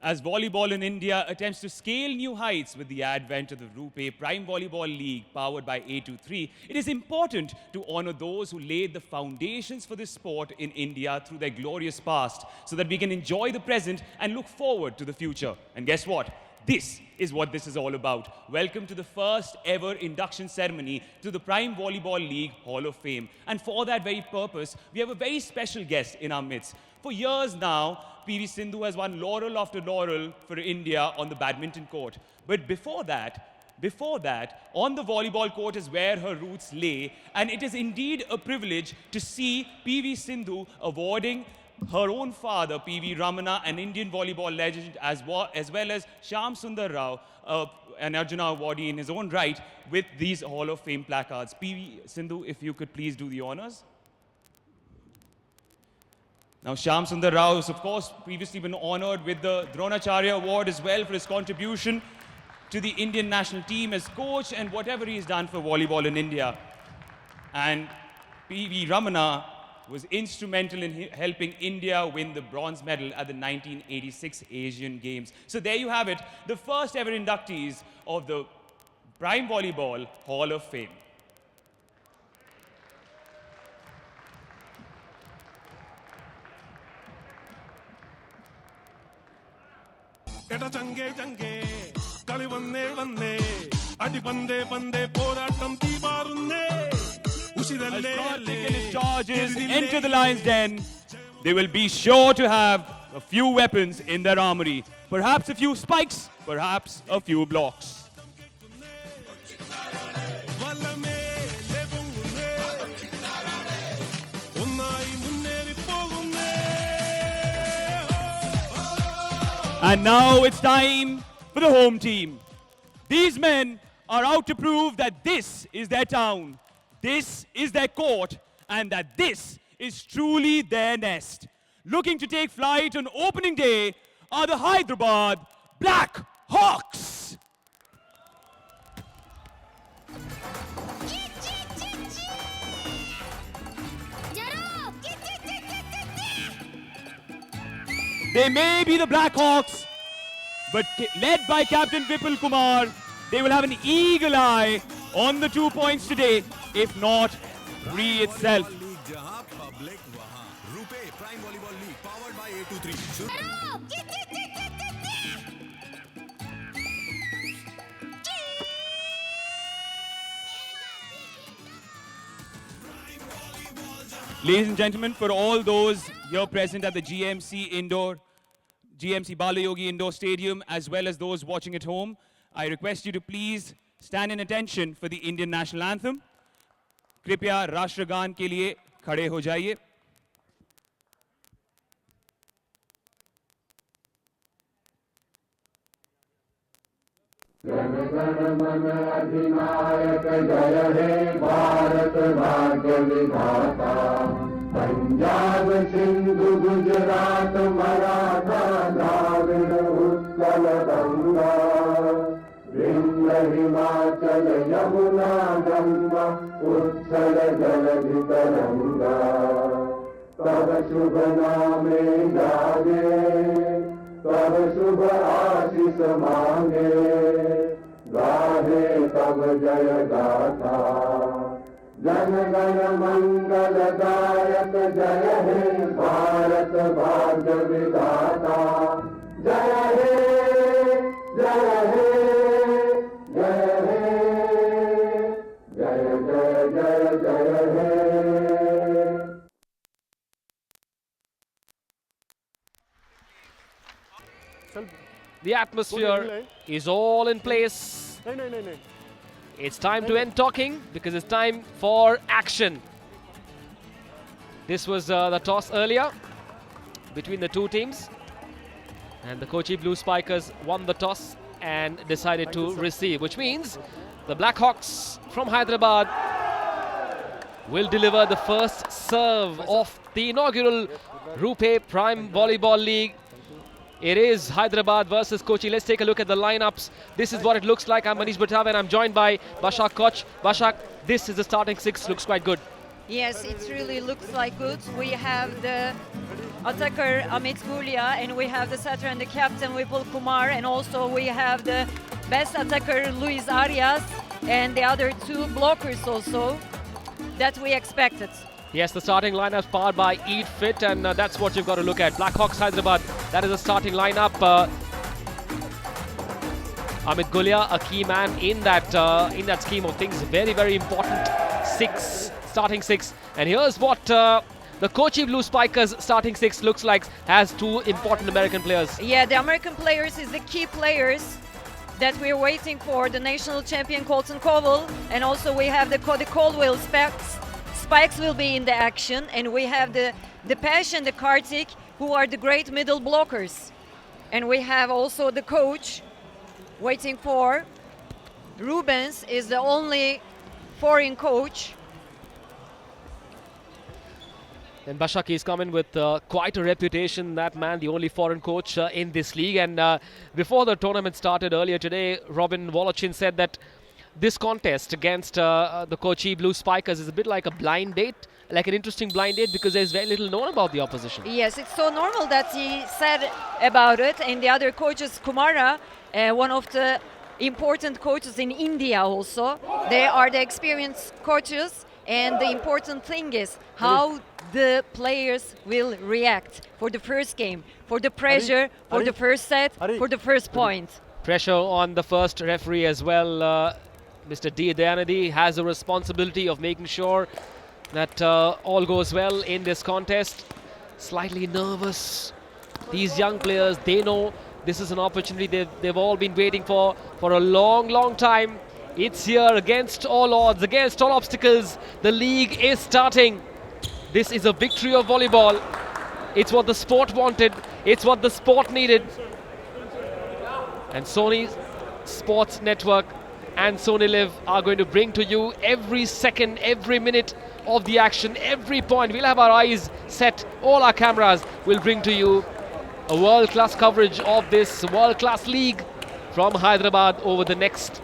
As volleyball in India attempts to scale new heights with the advent of the RuPay Prime Volleyball League powered by A23, it is important to honor those who laid the foundations for this sport in India through their glorious past so that we can enjoy the present and look forward to the future. And guess what? This is what this is all about. Welcome to the first ever induction ceremony to the Prime Volleyball League Hall of Fame. And for that very purpose, we have a very special guest in our midst. For years now, PV Sindhu has won laurel after laurel for India on the badminton court. But before that, on the volleyball court is where her roots lay. And it is indeed a privilege to see PV Sindhu awarding her own father, PV Ramana, an Indian volleyball legend, as well as Shyam Sundar Rao, an Arjuna awardee in his own right, with these Hall of Fame placards. PV Sindhu, if you could please do the honors. Now, Shyam Sundar Rao has, of course, previously been honored with the Dronacharya Award as well for his contribution to the Indian national team as coach and whatever he's done for volleyball in India. And PV Ramana was instrumental in helping India win the bronze medal at the 1986 Asian Games. So there you have it, the first ever inductees of the Prime Volleyball Hall of Fame. As Karthik and his charges enter the lion's den, they will be sure to have a few weapons in their armory. Perhaps a few spikes, perhaps a few blocks. And now it's time for the home team. These men are out to prove that this is their town, this is their court, and that this is truly their nest. Looking to take flight on opening day are the Hyderabad Black Hawks. They may be the Black Hawks, but led by Captain Vipul Kumar, they will have an eagle eye on the 2 points today, if not Re itself. RuPay Prime Volleyball League powered by A23. Ladies and gentlemen, for all those here present at the GMC Balayogi Indoor Stadium, as well as those watching at home, I request you to please stand in attention for the Indian National Anthem. कृपया राष्ट्रगान के लिए खड़े हो जाइए. जन गण मन अधिनायक जय हे भारत भाग्य विधाता. पंजाब सिंधु गुजरात मराठा द्राविड़ उत्कल गंगा. विंध्य हिमाचल यमुना गंगा उत्कल जलधि तरंगा. तब शुभ नामे जागे, तब शुभ आशीष मांगे. गाहे तब जय गाथा. जन गण मंगलदायक जय हे भारत भाग्य विधाता. जय हे जय हे जय हे जय जय जय जय हे. The atmosphere is all in place. It's time to end talking because it's time for action. This was the toss earlier between the two teams, and the Kochi Blue Spikers won the toss and decided to receive, which means the Black Hawks from Hyderabad will deliver the first serve of the inaugural RuPay Prime Volleyball League. It is Hyderabad versus Kochi. Let's take a look at the lineups. This is what it looks like. I'm Manish Bhattav and I'm joined by Bashak Koch. Bashak, this is the starting six. Looks quite good. Yes, it really looks like good. We have the attacker Amit Gulia, and we have the setter and the captain Vipul Kumar, and also we have the best attacker Luis Arias, and the other two blockers also that we expected. Yes, the starting lineup powered by Eat Fit, and that's what you've got to look at. Blackhawks Hyderabad, that is the starting lineup. Amit Gulia, a key man in that scheme of things. Very, very important starting six. And here's what the Kochi Blue Spikers starting six looks like. Has two important American players. Yeah, the American players is the key players that we're waiting for. The national champion Colton Cowell, and also we have the Cody Caldwell Spikes will be in the action, and we have the Pesh and the Kartik, who are the great middle blockers. And we have also the coach waiting for. Rubens is the only foreign coach. And Bashaki is coming with quite a reputation, that man, the only foreign coach in this league. And before the tournament started earlier today, Robin Wolochin said that this contest against the Kochi Blue Spikers is a bit like a blind date, like an interesting blind date, because there's very little known about the opposition. Yes, it's so normal that he said about it. And the other coaches, Kumara, one of the important coaches in India also, they are the experienced coaches, and the important thing is how the players will react for the first game, for the pressure, for the first set, for the first point. Pressure on the first referee as well. Mr. D. Dayanadi has a responsibility of making sure that all goes well in this contest. Slightly nervous. These young players, they know this is an opportunity they've all been waiting for a long, long time. It's here against all odds, against all obstacles. The league is starting. This is a victory of volleyball. It's what the sport wanted. It's what the sport needed. And Sony Sports Network and Sony Live are going to bring to you every second, every minute of the action, every point. We'll have our eyes set, all our cameras will bring to you a world-class coverage of this world-class league from Hyderabad over the next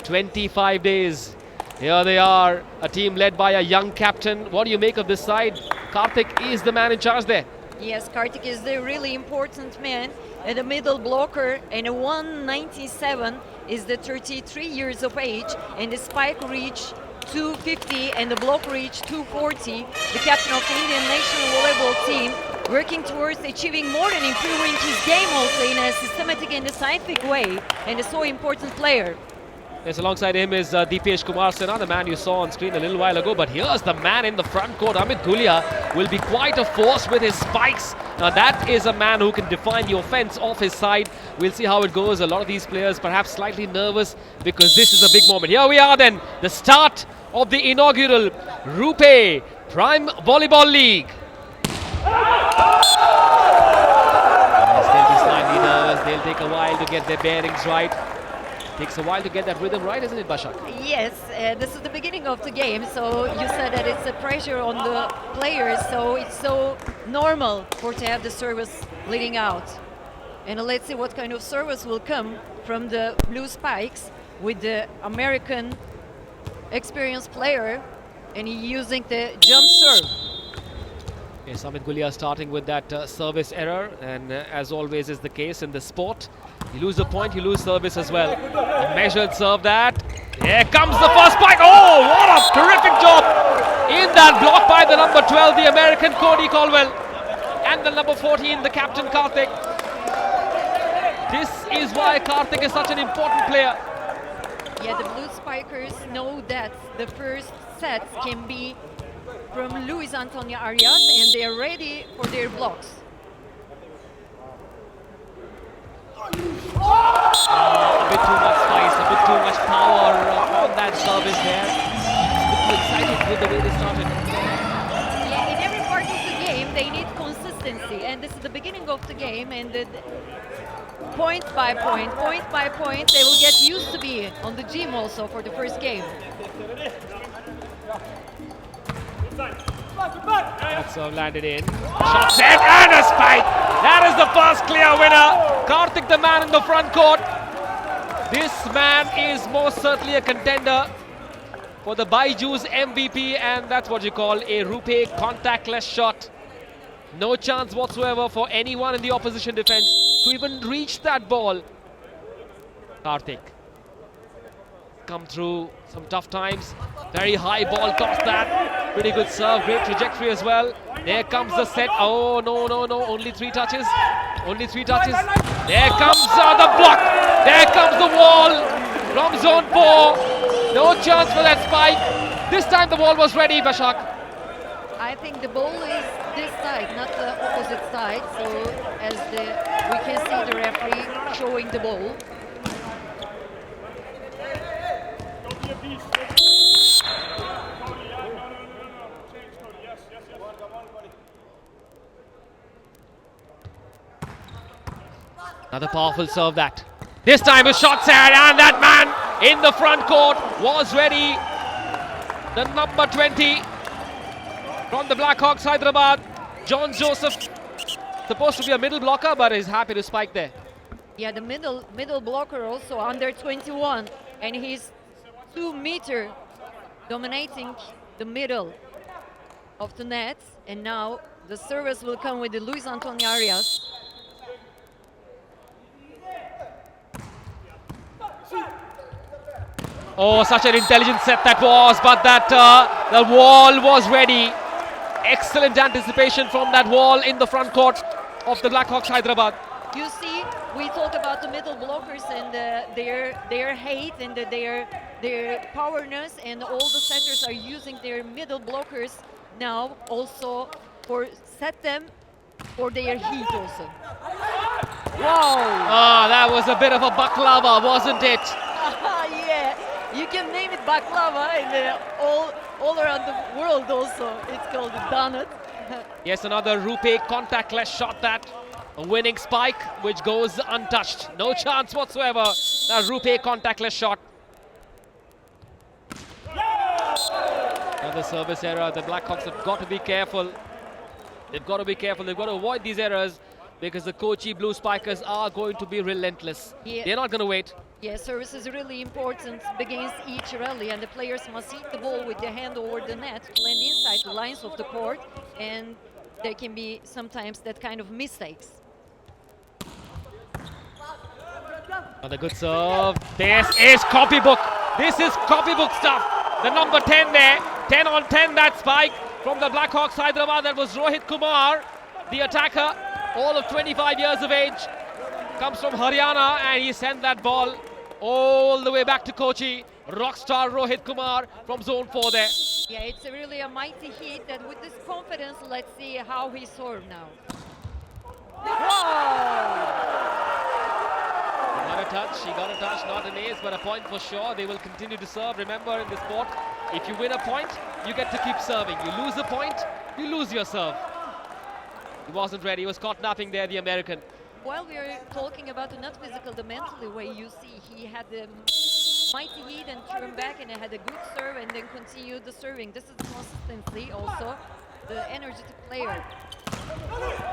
25 days. Here they are, a team led by a young captain. What do you make of this side? Kartik is the man in charge there. Yes, Kartik is the really important man, and the middle blocker, and a 197 is the 33 years of age, and the spike reach 250 and the block reach 240. The captain of the Indian national volleyball team working towards achieving more and improving his game also in a systematic and a scientific way, and a so important player. Yes, alongside him is Deepesh Kumar Sinha, the man you saw on screen a little while ago. But here's the man in the front court. Amit Gulia will be quite a force with his spikes. Now that is a man who can define the offense off his side. We'll see how it goes. A lot of these players perhaps slightly nervous because this is a big moment. Here we are then, the start of the inaugural RuPay Prime Volleyball League. Yes, they'll be slightly nervous. They'll take a while to get their bearings right. Takes a while to get that rhythm right, isn't it, Bashak? Yes, this is the beginning of the game, so you said that it's a pressure on the players, so it's so normal to have the service leading out. And let's see what kind of service will come from the Blue Spikes with the American experienced player, and he using the jump serve. Yes, Amit Gulia starting with that service error, and as always is the case in the sport, you lose a point, you lose service as well. A measured serve that. Here comes the first spike. Oh, what a terrific job in that block by the number 12, the American Cody Caldwell, and the number 14, the captain Kartik. This is why Kartik is such an important player. Yeah, the Blue Spikers know that the first set can be from Luis Antonio Arias, and they are ready for their blocks. A bit too much spice, a bit too much power on that service there. A bit too excited with the way they started. Yeah, in every part of the game, they need consistency, and this is the beginning of the game, and point by point, they will get used to be on the gym also for the first game. That serve landed in. Shot set and a spike. That is the first clear winner. Kartik, the man in the front court. This man is most certainly a contender for the Baiju's MVP, and that's what you call a RuPay contactless shot. No chance whatsoever for anyone in the opposition defense to even reach that ball. Karthik. Come through some tough times. Very high ball, toss that. Pretty good serve, great trajectory as well. There comes the set. Oh, no, no, no. Only 3 touches. Only 3 touches. There comes the block. There comes the wall from zone 4. No chance for that spike. This time the ball was ready, Bashak. I think the ball is this side, not the opposite side. So as we can see the referee showing the ball. Another powerful serve that. This time a shot set, and that man in the front court was ready. The number 20 from the Blackhawks Hyderabad, John Joseph. Supposed to be a middle blocker, but is happy to spike there. Yeah, the middle blocker also under 21, and he's 2 meter dominating the middle of the net. And now the service will come with the Luis Antonio Arias. Oh, such an intelligent set that was, but that the wall was ready. Excellent anticipation from that wall in the front court of the Blackhawks Hyderabad. You see, we talk about the middle blockers and their height and their powerness, and all the setters are using their middle blockers now also for set them for their heat also. Wow! Ah, that was a bit of a baklava, wasn't it? Yeah, you can name it baklava, and all around the world also it's called donut. Yes, another RuPay contactless shot, that a winning spike which goes untouched. No chance whatsoever. That RuPay contactless shot. Another service error. The Blackhawks have got to be careful. They've got to be careful. They've got to avoid these errors because the Kochi Blue Spikers are going to be relentless. Yeah. They're not going to wait. Yeah, service is really important against each rally, and the players must hit the ball with their hand over the net to land inside the lines of the court, and there can be sometimes that kind of mistakes. Another good serve. This is copybook. This is copybook stuff. The number 10 there. 10 on 10, that spike from the Blackhawks Hyderabad. That was Rohit Kumar, the attacker, all of 25 years of age. Comes from Haryana, and he sent that ball all the way back to Kochi. Rockstar Rohit Kumar from zone 4 there. Yeah, it's really a mighty hit, and with this confidence, let's see how he served now. He got a touch, not an ace, but a point for sure. They will continue to serve. Remember, in this sport, if you win a point, you get to keep serving. You lose a point, you lose your serve. He wasn't ready. He was caught napping there, the American. While we are talking about the not physical, the mentally way, you see he had the mighty hit and turned back, and had a good serve and then continued the serving. This is consistency also, the energetic player.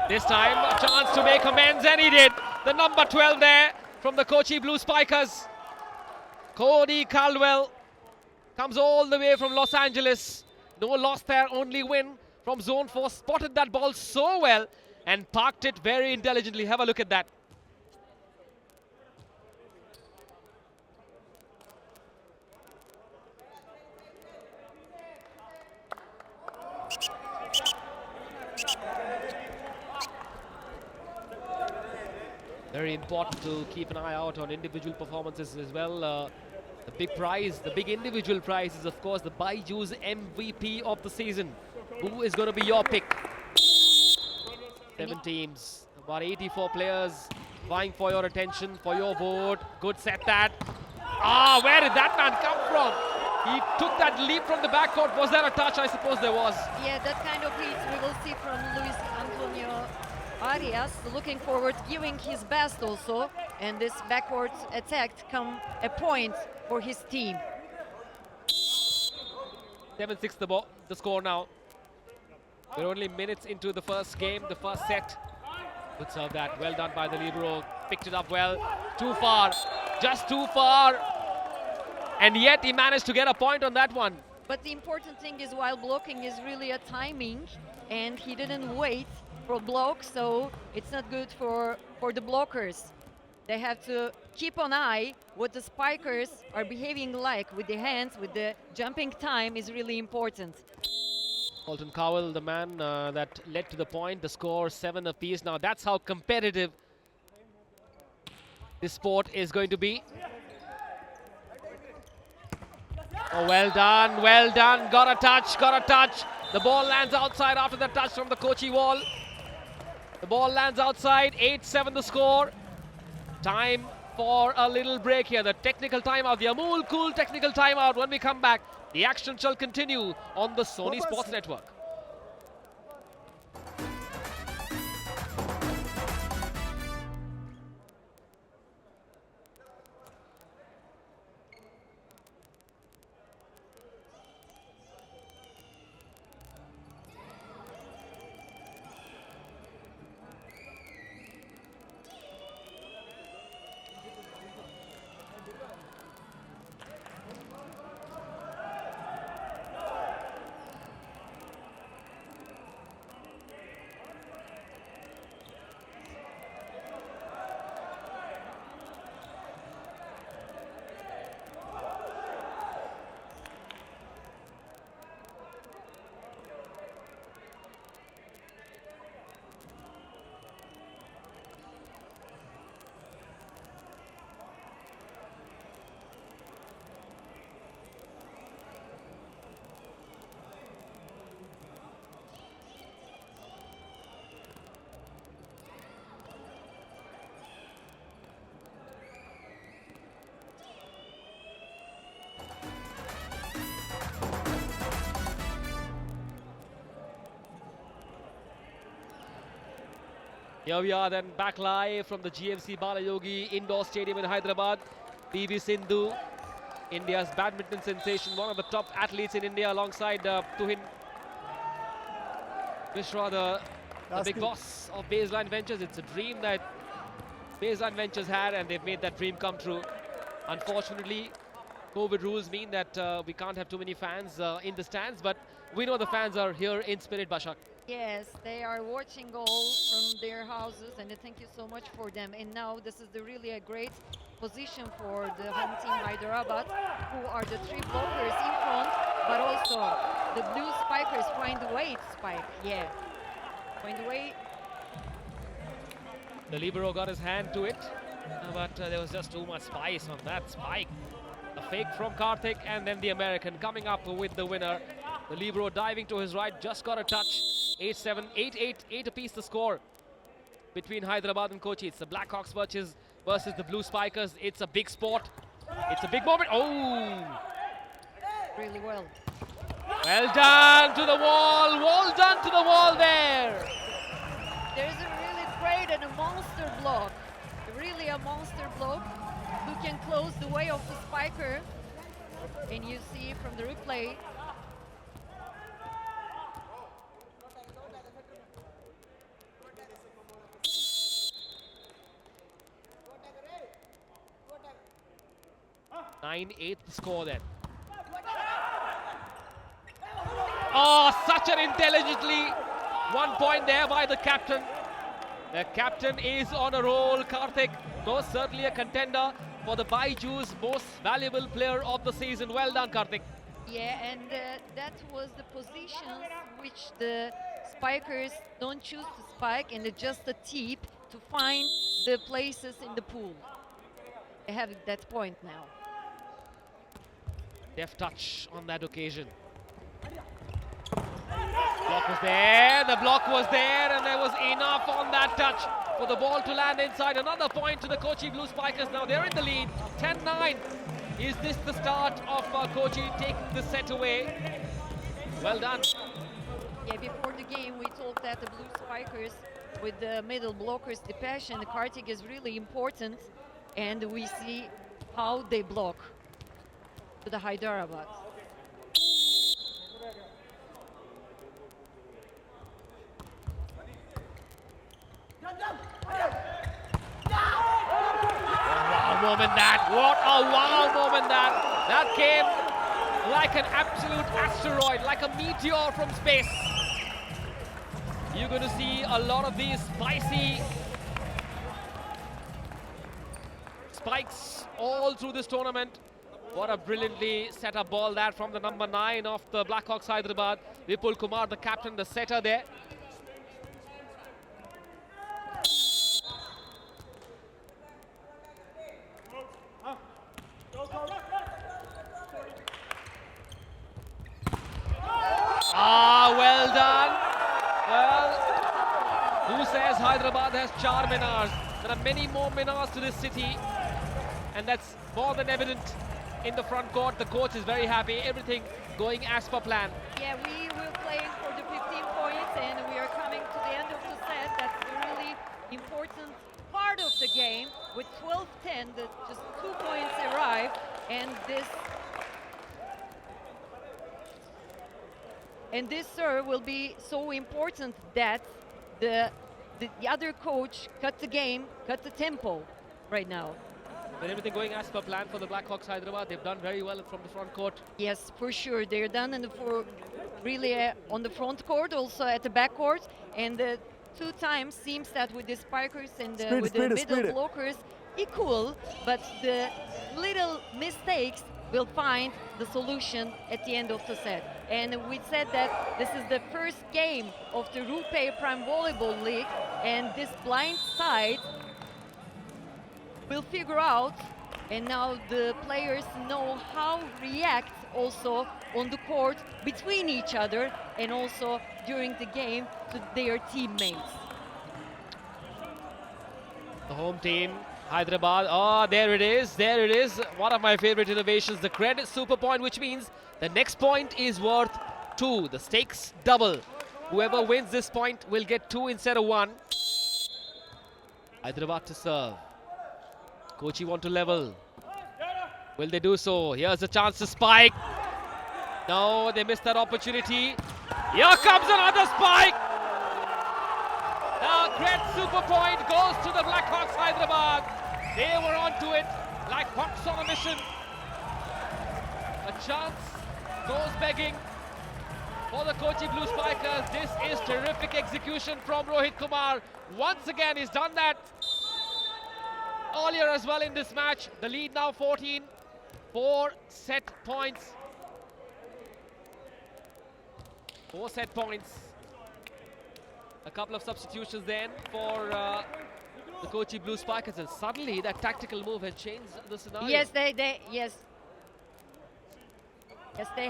This time a chance to make amends, and he did. The number 12 there from the Kochi Blue Spikers. Cody Caldwell comes all the way from Los Angeles. No loss there, only win from zone 4. Spotted that ball so well and parked it very intelligently. Have a look at that. Very important to keep an eye out on individual performances as well. The big prize, the big individual prize is of course the Baiju's MVP of the season. Who is going to be your pick? 7 teams, about 84 players vying for your attention, for your vote. Good set that. Ah, where did that man come from? He took that leap from the backcourt. Was there a touch? I suppose there was. Yeah, that kind of hits we will see from Luis Antonio Arias, looking forward, giving his best also, and this backward attack come a point for his team. 7-6 the score now. We're only minutes into the first game, the first set. Good serve that, well done by the libero, picked it up well. Too far, just too far. And yet he managed to get a point on that one. But the important thing is while blocking is really a timing, and he didn't wait for block, so it's not good for the blockers. They have to keep an eye what the spikers are behaving like with the hands, with the jumping time is really important. Colton Cowell, the man that led to the point, the score 7 apiece. Now that's how competitive this sport is going to be. Oh, well done, well done. Got a touch, got a touch. The ball lands outside after the touch from the Kochi wall. The ball lands outside, 8-7 the score. Time for a little break here. The technical timeout, the Amul Cool technical timeout. When we come back, the action shall continue on the Sony Sports Network. Here we are then back live from the GMC Balayogi Indoor Stadium in Hyderabad. PV Sindhu, India's badminton sensation, one of the top athletes in India alongside Tuhin Mishra, the big boss of Baseline Ventures. It's a dream that Baseline Ventures had, and they've made that dream come true. Unfortunately, COVID rules mean that we can't have too many fans in the stands, but we know the fans are here in spirit, Bashak. Yes, they are watching all from their houses, and thank you so much for them. And now this is really a great position for the home team Hyderabad, who are the 3 blockers in front, but also the blue spikers find a way to spike. Yeah, find a way. The libero got his hand to it, but there was just too much spice on that spike. A fake from Karthik, and then the American coming up with the winner. The libero diving to his right, just got a touch. 8-7, 8-8, 8 apiece the score between Hyderabad and Kochi. It's the Blackhawks versus the Blue Spikers. It's a big sport. It's a big moment. Oh! Really well. Well done to the wall. Well done to the wall there. There's a really great and a monster block. Really a monster block who can close the way of the spiker. And you see from the replay, Nine-8 the score then. Oh, such an intelligently 1 point there by the captain. The captain is on a roll. Karthik, most certainly a contender for the Baiju's most valuable player of the season. Well done, Karthik. yeah, and that was the positions which the spikers don't choose to spike, and just a tip to find the places in the pool. They have that point now. Deft touch on that occasion. Block was there, the block was there, and there was enough on that touch for the ball to land inside. Another point to the Kochi Blue Spikers. Now they're in the lead, 10-9. Is this the start of Kochi taking the set away? Well done. Yeah, before the game we talked that the Blue Spikers with the middle blockers, the passion, the Karthik is really important, and we see how they block to the Hyderabad. Wow moment that, what a wow moment that. That came like an absolute asteroid, like a meteor from space. You're going to see a lot of these spicy spikes all through this tournament. What a brilliantly set up ball that from the number 9 of the Blackhawks Hyderabad. Vipul Kumar, the captain, the setter there. Well done. Well, who says Hyderabad has 4 minars? There are many more minars to this city, and that's more than evident in the front court. The coach is very happy. Everything going as per plan. Yeah, we were playing for the 15 points and we are coming to the end of the set. That's the really important part of the game. With 12-10, just 2 points arrive, and this serve will be so important that the other coach cut the game, cut the tempo right now. But everything going as per plan for the Blackhawks Hyderabad. They've done very well from the front court. Yes, for sure. They're done really on the front court, also at the back court. And the 2 times seems that with the spikers and with the middle blockers equal, but the little mistakes will find the solution at the end of the set. And we said that this is the first game of the RuPay Prime Volleyball League, and this blind side will figure out, and now the players know how react also on the court between each other and also during the game to their teammates. The home team, Hyderabad. Oh, there it is. There it is. One of my favorite innovations, the credit super point, which means the next point is worth 2. The stakes double. Whoever wins this point will get 2 instead of 1. Hyderabad to serve. Kochi want to level. Will they do so? Here's a chance to spike. No, they missed that opportunity. Here comes another spike. The great super point goes to the Blackhawks Hyderabad. They were onto it like hawks on a mission. A chance goes begging for the Kochi Blue Spikers. This is terrific execution from Rohit Kumar. Once again, he's done that earlier as well in this match. The lead now 14. 4 set points. 4 set points. A couple of substitutions then for the Kochi Blue Spikers, and suddenly that tactical move has changed the scenario. Yes, they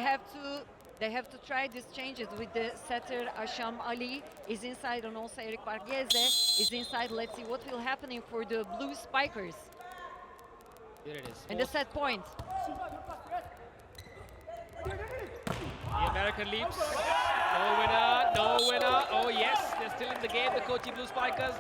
have to try these changes with the setter Asham Ali is inside, and also Eric Varghese is inside. Let's see what will happen for the Blue Spikers. Here it is. And the set point. The American leaps. No winner, no winner. Oh yes, they're still in the game, the Kochi Blue Spikers.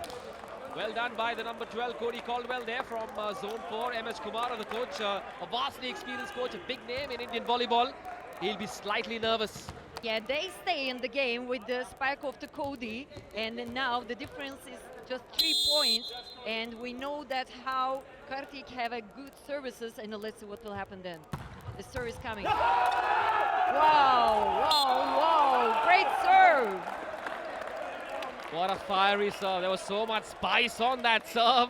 Well done by the number 12, Cody Caldwell there from Zone 4. MS Kumar, the coach, a vastly experienced coach, a big name in Indian volleyball. He'll be slightly nervous. Yeah, they stay in the game with the spike of the Cody, and now the difference is just 3 points, and we know that how Kartik have a good services, and let's see what will happen then. The serve is coming. Wow, great serve. What a fiery serve. There was so much spice on that serve.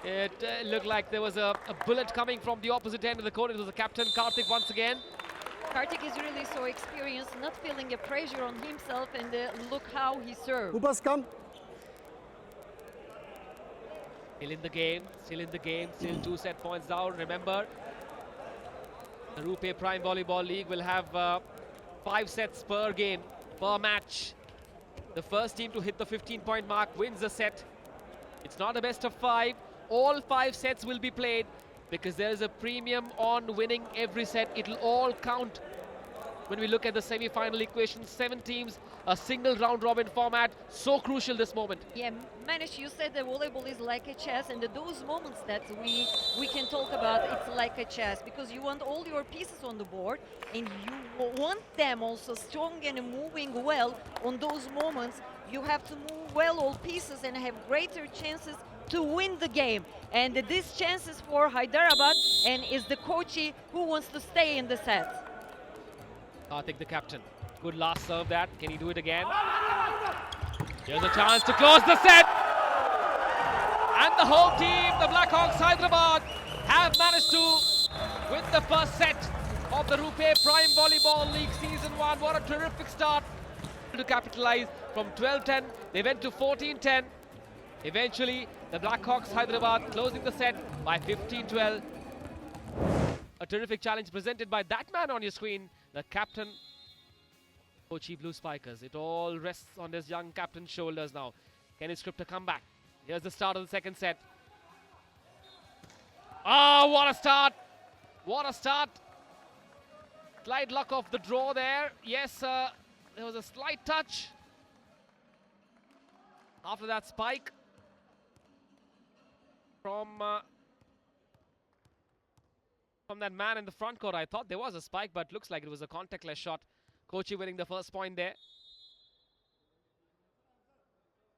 It looked like there was a bullet coming from the opposite end of the court. It was the captain, Kartik, once again. Kartik is really so experienced, not feeling a pressure on himself, and look how he served. Upas, come. Still in the game, still 2 set points down. Remember, the RuPay Prime Volleyball League will have 5 sets per game, per match. The first team to hit the 15-point mark wins the set. It's not a best of 5. All 5 sets will be played because there is a premium on winning every set. It'll all count when we look at the semi-final equation. 7 teams, a single round-robin format. So crucial this moment. Yeah, Manish, you said that volleyball is like a chess, and those moments that we can talk about, it's like a chess, because you want all your pieces on the board, and you want them also strong and moving well. On those moments, you have to move well all pieces and have greater chances to win the game. And this chances for Hyderabad, and is the Kochi who wants to stay in the set. Karthik, the captain. Good last serve that. Can he do it again? Here's a chance to close the set. And the whole team, the Blackhawks Hyderabad, have managed to win the first set of the RuPay Prime Volleyball League Season 1. What a terrific start to capitalize. From 12-10, they went to 14-10. Eventually, the Blackhawks Hyderabad closing the set by 15-12. A terrific challenge presented by that man on your screen, the captain, Kochi Blue Spikers. It all rests on this young captain's shoulders now. Can his scripter come back? Here's the start of the second set. Oh, what a start! What a start! Slight luck of the draw there. Yes, there was a slight touch. After that spike from that man in the front court. I thought there was a spike, but looks like it was a contactless shot. Kochi winning the first point there.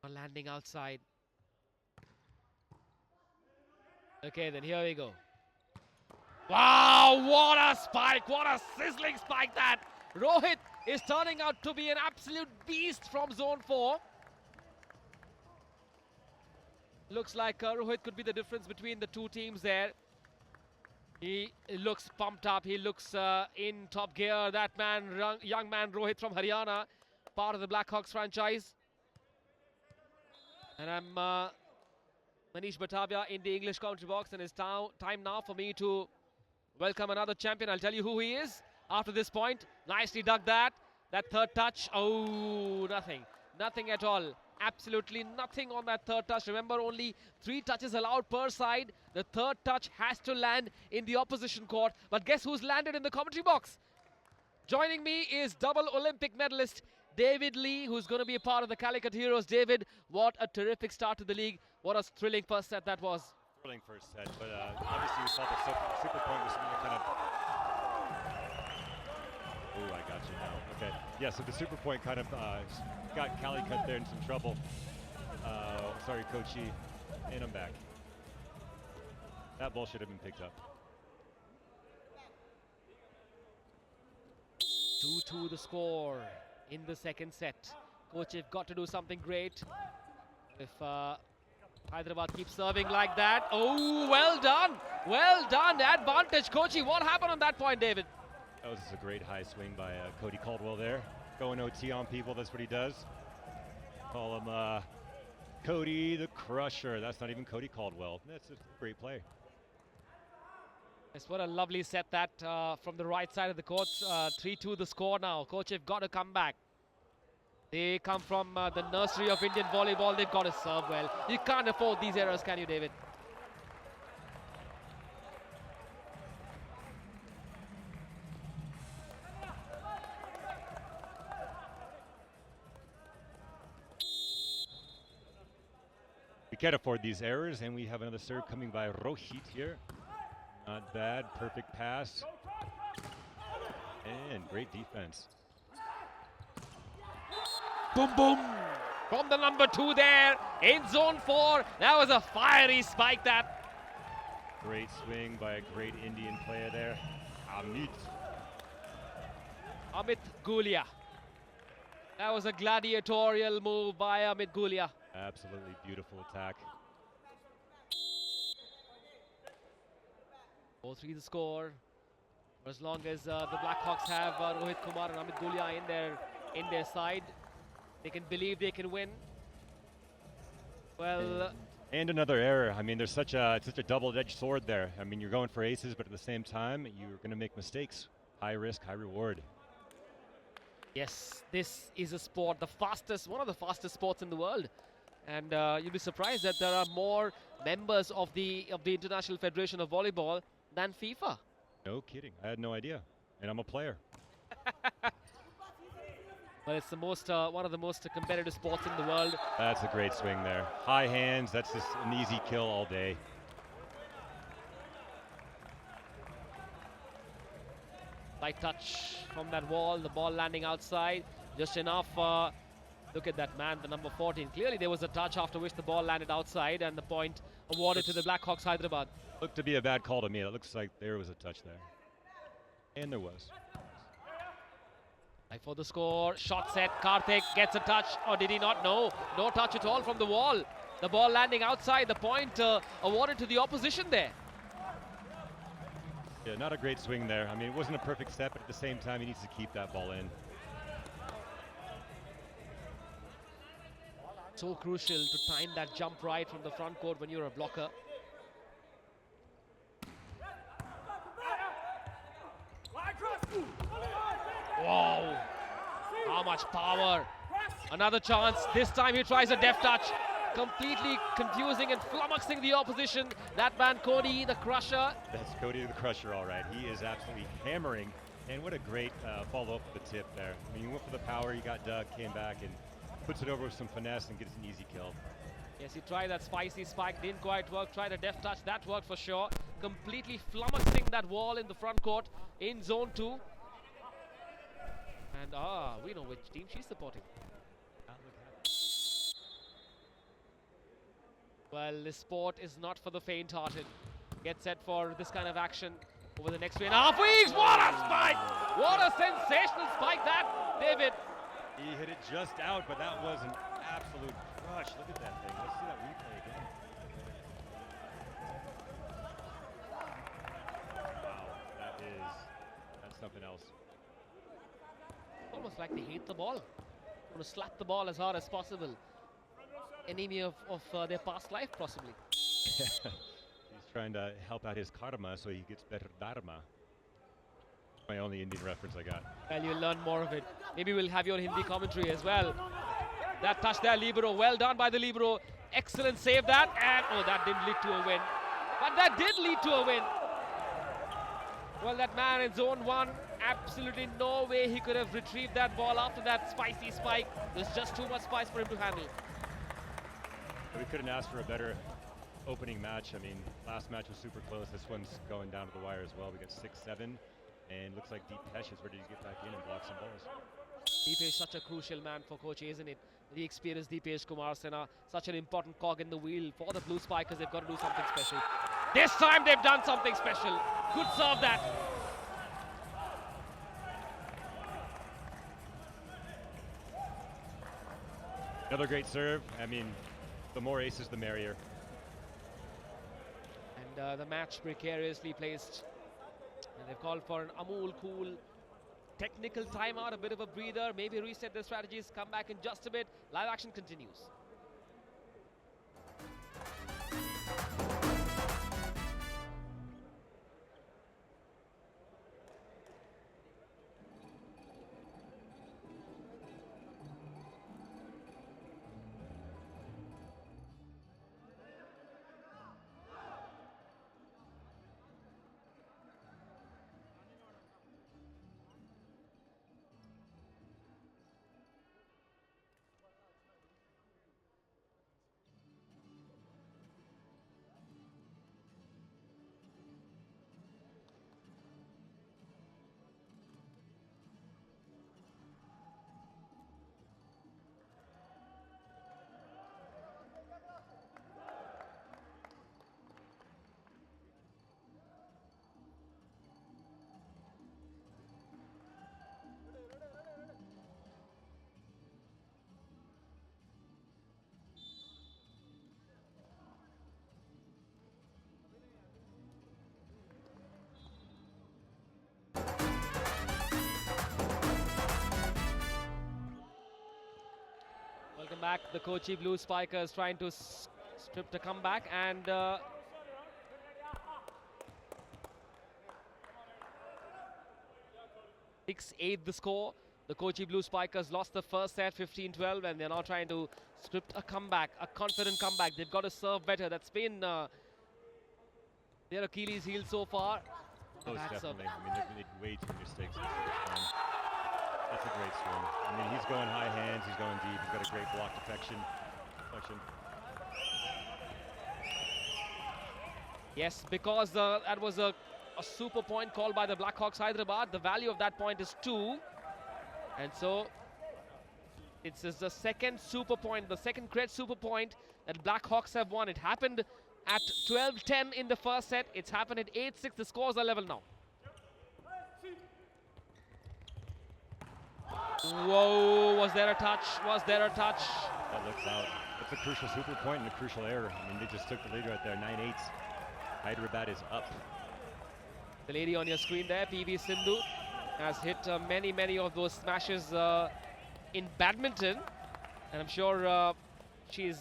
Landing outside. Okay, then here we go. Wow, what a spike! What a sizzling spike that! Rohit is turning out to be an absolute beast from zone 4. Looks like Rohit could be the difference between the two teams there. He looks pumped up. He looks in top gear. That man, young man Rohit from Haryana, part of the Blackhawks franchise. And I'm Manish Batavia in the English commentary box, and it's time now for me to welcome another champion. I'll tell you who he is after this point. Nicely dug that. That third touch. Oh, nothing. Nothing at all. Absolutely nothing on that third touch. Remember, only 3 touches allowed per side. The third touch has to land in the opposition court. But guess who's landed in the commentary box? Joining me is double Olympic medalist David Lee, who's going to be a part of the Calicut Heroes. David, what a terrific start to the league. What a thrilling first set that was. Thrilling first set, but obviously we saw the super point was something that kind of... Oh, I got you now. Okay. Yeah, so the super point kind of got Calicut there in some trouble. Sorry, Kochi. And I'm back. That ball should have been picked up. 2-2 the score in the second set. Kochi have got to do something great. If Hyderabad keeps serving like that. Oh, well done. Well done. Advantage, Kochi. What happened on that point, David? That was a great high swing by Cody Caldwell there. Going OT on people, that's what he does. Call him Cody the Crusher. That's not even Cody Caldwell. That's a great play. Yes, what a lovely set that from the right side of the court. 3-2 the score now. Kochi have got to come back. They come from the nursery of Indian volleyball. They've got to serve well. You can't afford these errors, can you, David? We can't afford these errors, and we have another serve coming by Rohit here. Not bad, perfect pass. And great defense. Boom, boom. From the number 2 there in zone 4. That was a fiery spike that. Great swing by a great Indian player there, Amit Gulia. That was a gladiatorial move by Amit Gulia. Absolutely beautiful attack. 4-3 the score. For as long as the Blackhawks have Rohit Kumar and Amit Gulia in their side, they can believe they can win. Well, and another error. I mean, there's such a double-edged sword there. I mean, you're going for aces, but at the same time, you're going to make mistakes. High risk, high reward. yes, this is a sport, one of the fastest sports in the world. And you'll be surprised that there are more members of the International Federation of Volleyball than FIFA. No kidding. I had no idea. And I'm a player. But it's the one of the most competitive sports in the world. That's a great swing there. High hands. That's just an easy kill all day. Light touch from that wall. The ball landing outside. Just enough. Look at that man, the number 14. Clearly there was a touch after which the ball landed outside and the point awarded to the Blackhawks Hyderabad. Looked to be a bad call to me. It looks like there was a touch there. And there was. Like for the score, shot set, Karthik gets a touch, or did he not? No, no touch at all from the wall. The ball landing outside, the point awarded to the opposition there. Yeah, not a great swing there. I mean, it wasn't a perfect set, but at the same time, he needs to keep that ball in. So crucial to time that jump right from the front court when you're a blocker. Wow, how much power. Another chance, this time he tries a deft touch. Completely confusing and flummoxing the opposition. That man Cody, the crusher. That's Cody the Crusher, all right. He is absolutely hammering, and what a great follow-up with the tip there. I mean, he went for the power, he got dug, came back, and puts it over with some finesse and gets an easy kill. Yes, he tried that spicy spike, didn't quite work. Tried a deft touch, that worked for sure. Completely flummoxing that wall in the front court in zone 2. And we know which team she's supporting. Well, this sport is not for the faint-hearted. Get set for this kind of action over the next 3.5 weeks. What a spike! What a sensational spike that, David. He hit it just out, but that was an absolute crush. Look at that thing. Let's see that replay again. Wow, that's something else. Almost like they hate the ball. Want to slap the ball as hard as possible. Enemy of their past life, possibly. He's trying to help out his karma so he gets better dharma. My only Indian reference I got. Well, you'll learn more of it. Maybe we'll have your Hindi commentary as well. That touch there, libero. Well done by the libero. Excellent save that. And, oh, that didn't lead to a win. But that did lead to a win. Well, that man in zone 1, absolutely no way he could have retrieved that ball after that spicy spike. There's just too much spice for him to handle. We couldn't ask for a better opening match. I mean, last match was super close. This one's going down to the wire as well. We got 6-7, and looks like Deepesh is ready to get back in and block some balls. Deepesh, such a crucial man for Kochi, isn't it? The experienced Deepesh Kumar Sena, such an important cog in the wheel for the Blue Spikers. They've got to do something special. This time they've done something special. Good serve that. Another great serve. I mean, the more aces, the merrier. And the match precariously placed. And they've called for an Amul cool technical timeout, a bit of a breather, maybe reset their strategies, come back in just a bit. Live action continues. Welcome back. The Kochi Blue Spikers trying to strip the comeback, and 6-8 the score. The Kochi Blue Spikers lost the first set 15-12, and they're now trying to script a comeback, a confident comeback. They've got to serve better. That's been their Achilles heel so far. Most definitely. I mean, they've made way too many mistakes. That's a great swing. I mean, he's going high hands, he's going deep, he's got a great block deflection. Yes, because that was a super point called by the Blackhawks Hyderabad. The value of that point is 2. And so it's the second super point, the second great super point that Blackhawks have won. It happened at 12-10 in the first set. It's happened at 8-6. The scores are level now. Whoa, was there a touch? Was there a touch? That looks out. It's a crucial super point and a crucial error. I mean, they just took the lead right there, 9-8. Hyderabad is up. The lady on your screen there, PV Sindhu, has hit many of those smashes in badminton, and I'm sure she's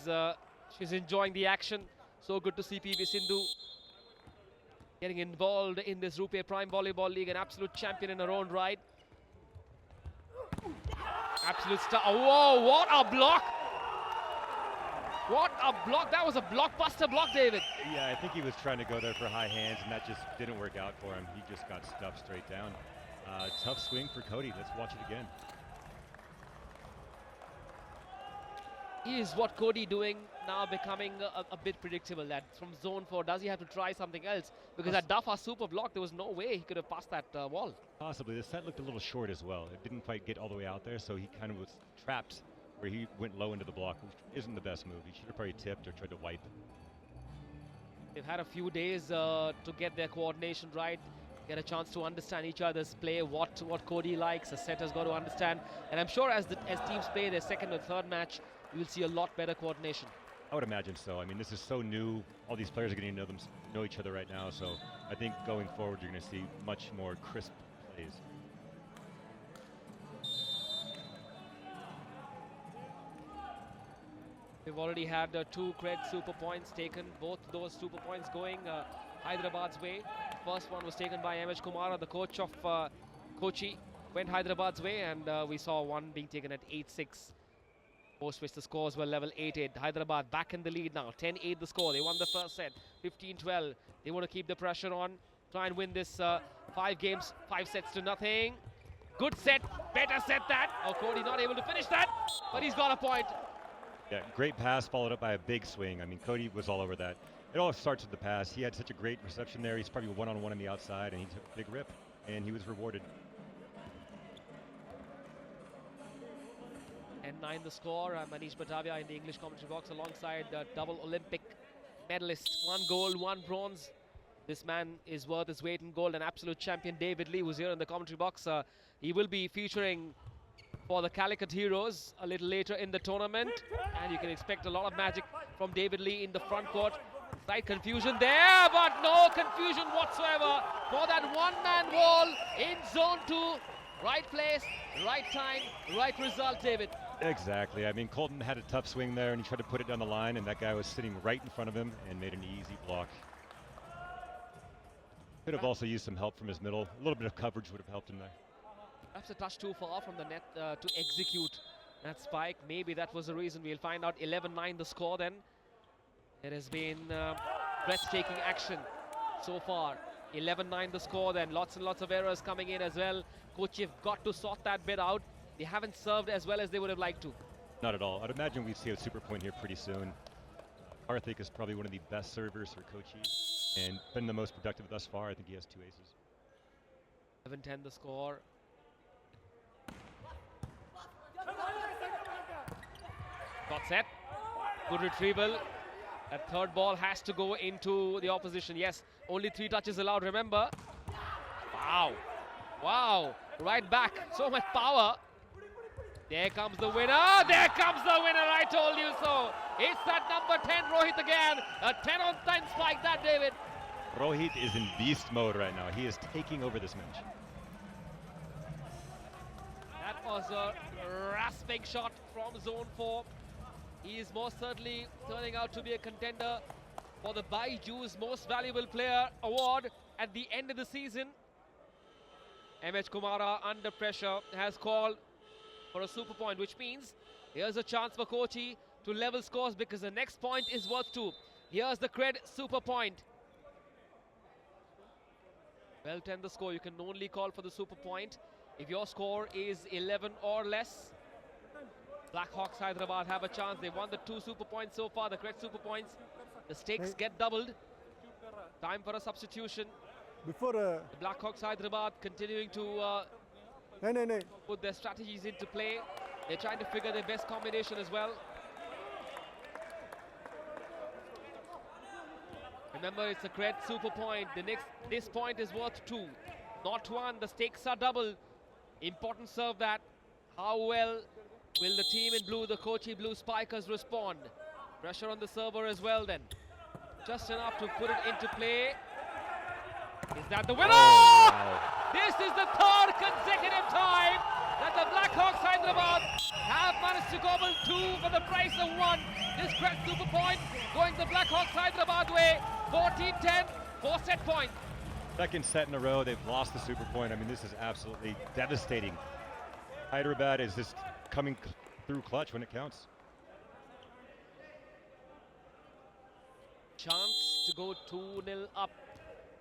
enjoying the action. So good to see PV Sindhu getting involved in this RuPay Prime Volleyball League, an absolute champion in her own right. Absolute star. Whoa, what a block! What a block! That was a blockbuster block, David. Yeah, I think he was trying to go there for high hands, and that just didn't work out for him. He just got stuffed straight down. Tough swing for Cody. Let's watch it again. Is what Cody doing now becoming a bit predictable? That from zone 4, does he have to try something else? Because that Duff super block, there was no way he could have passed that wall. Possibly. The set looked a little short as well. It didn't quite get all the way out there, so he kind of was trapped where he went low into the block, which isn't the best move. He should have probably tipped or tried to wipe. They've had a few days to get their coordination right, get a chance to understand each other's play, what Cody likes. A setter's got to understand. And I'm sure as teams play their second or third match, you'll see a lot better coordination. I would imagine so. I mean, this is so new. All these players are getting to know each other right now, so I think going forward you're going to see much more crisp plays. We've already had 2 Cred super points taken, both those super points going Hyderabad's way. First one was taken by M.H. Kumara, the coach of Kochi, went Hyderabad's way, and we saw one being taken at 8-6. Post which the scores were level 8-8. Hyderabad back in the lead now, 10-8 the score. They won the first set, 15-12. They want to keep the pressure on, try and win this 5 games, 5 sets to nothing. Good set, better set that. Oh, Cody not able to finish that, but he's got a point. Yeah, great pass followed up by a big swing. I mean, Cody was all over that. It all starts with the pass. He had such a great reception there. He's probably one-on-one on the outside, and he took a big rip, and he was rewarded. 10-9 the score. Manish Batavia in the English commentary box alongside double Olympic medalist. 1 gold, 1 bronze. This man is worth his weight in gold. An absolute champion, David Lee, who's here in the commentary box. He will be featuring for the Calicut Heroes a little later in the tournament, and you can expect a lot of magic from David Lee in the front court. Slight confusion there, but no confusion whatsoever for that one-man wall in zone 2. Right place, right time, right result, David. Exactly. I mean, Colton had a tough swing there, and he tried to put it down the line, and that guy was sitting right in front of him and made an easy block. Could have also used some help from his middle. A little bit of coverage would have helped him there. Perhaps a touch too far from the net to execute that spike. Maybe that was the reason. We'll find out. 11-9 the score then. There has been breathtaking action so far. 11-9 the score then. Lots and lots of errors coming in as well. Kochi have got to sort that bit out. They haven't served as well as they would have liked to. Not at all. I'd imagine we'd see a super point here pretty soon. Karthik is probably one of the best servers for Kochi and been the most productive thus far. I think he has 2 aces. 11-10 the score. Got set. Good retrieval. That third ball has to go into the opposition. Yes, only 3 touches allowed, remember. Wow. Wow. Right back. So much power. There comes the winner. There comes the winner. I told you so. It's that number 10, Rohit again. A 10-on-10 spike that, David. Rohit is in beast mode right now. He is taking over this match. That was a rasping shot from zone 4. He is most certainly turning out to be a contender for the Baiju's Most Valuable Player award at the end of the season. M.H. Kumara, under pressure, has called for a super point, which means here's a chance for Kochi to level scores because the next point is worth 2. Here's the Cred super point. Well, 10 the score. You can only call for the super point if your score is 11 or less. Blackhawks Hyderabad have a chance. They won the 2 super points so far, the Cred super points. The stakes get doubled. Time for a substitution. Before The Blackhawks Hyderabad continuing to put their strategies into play. They're trying to figure their best combination as well. Remember, it's a Cred super point. This point is worth 2, not 1. The stakes are double. Important serve that. How well will the team in blue, the Kochi Blue Spikers, respond? Pressure on the server as well then. Just enough to put it into play. Is that the winner? Oh, wow. This is the third consecutive time that the Blackhawks Hyderabad have managed to gobble 2 for the price of 1. This great super point going the Blackhawks Hyderabad way. 14-10, 4-set point. Second set in a row, they've lost the super point. I mean, this is absolutely devastating. Hyderabad is just coming through clutch when it counts. Chance to go 2-0 up.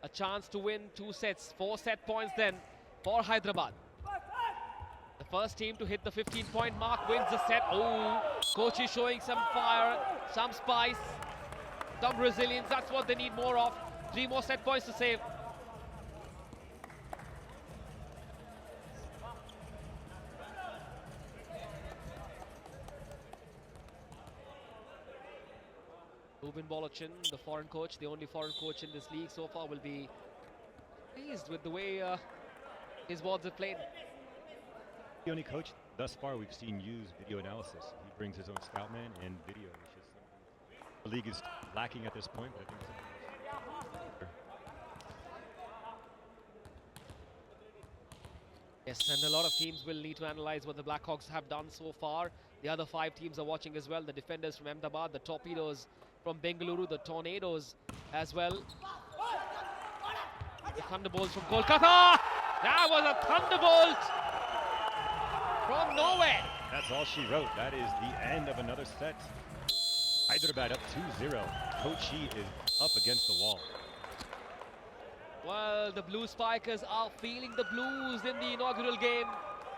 A chance to win 2 sets. 4-set points then for Hyderabad. The first team to hit the 15-point mark wins the set. Oh, Kochi showing some fire, some spice, some resilience. That's what they need more of. 3 more set points to save. Rubin Bolochin, the foreign coach, the only foreign coach in this league so far, will be pleased with the way his wards have played. The only coach thus far we've seen use video analysis. He brings his own scout man and video, which is something the league is lacking at this point, but I think it's Yes, and a lot of teams will need to analyze what the Blackhawks have done so far. The other 5 teams are watching as well. The defenders from Ahmedabad, the Torpedoes from Bengaluru, the Tornadoes as well. The Thunderbolts from Kolkata. That was a thunderbolt from nowhere. That's all she wrote. That is the end of another set. Hyderabad up 2-0. Kochi is up against the wall. Well, the Blue Spikers are feeling the blues in the inaugural game,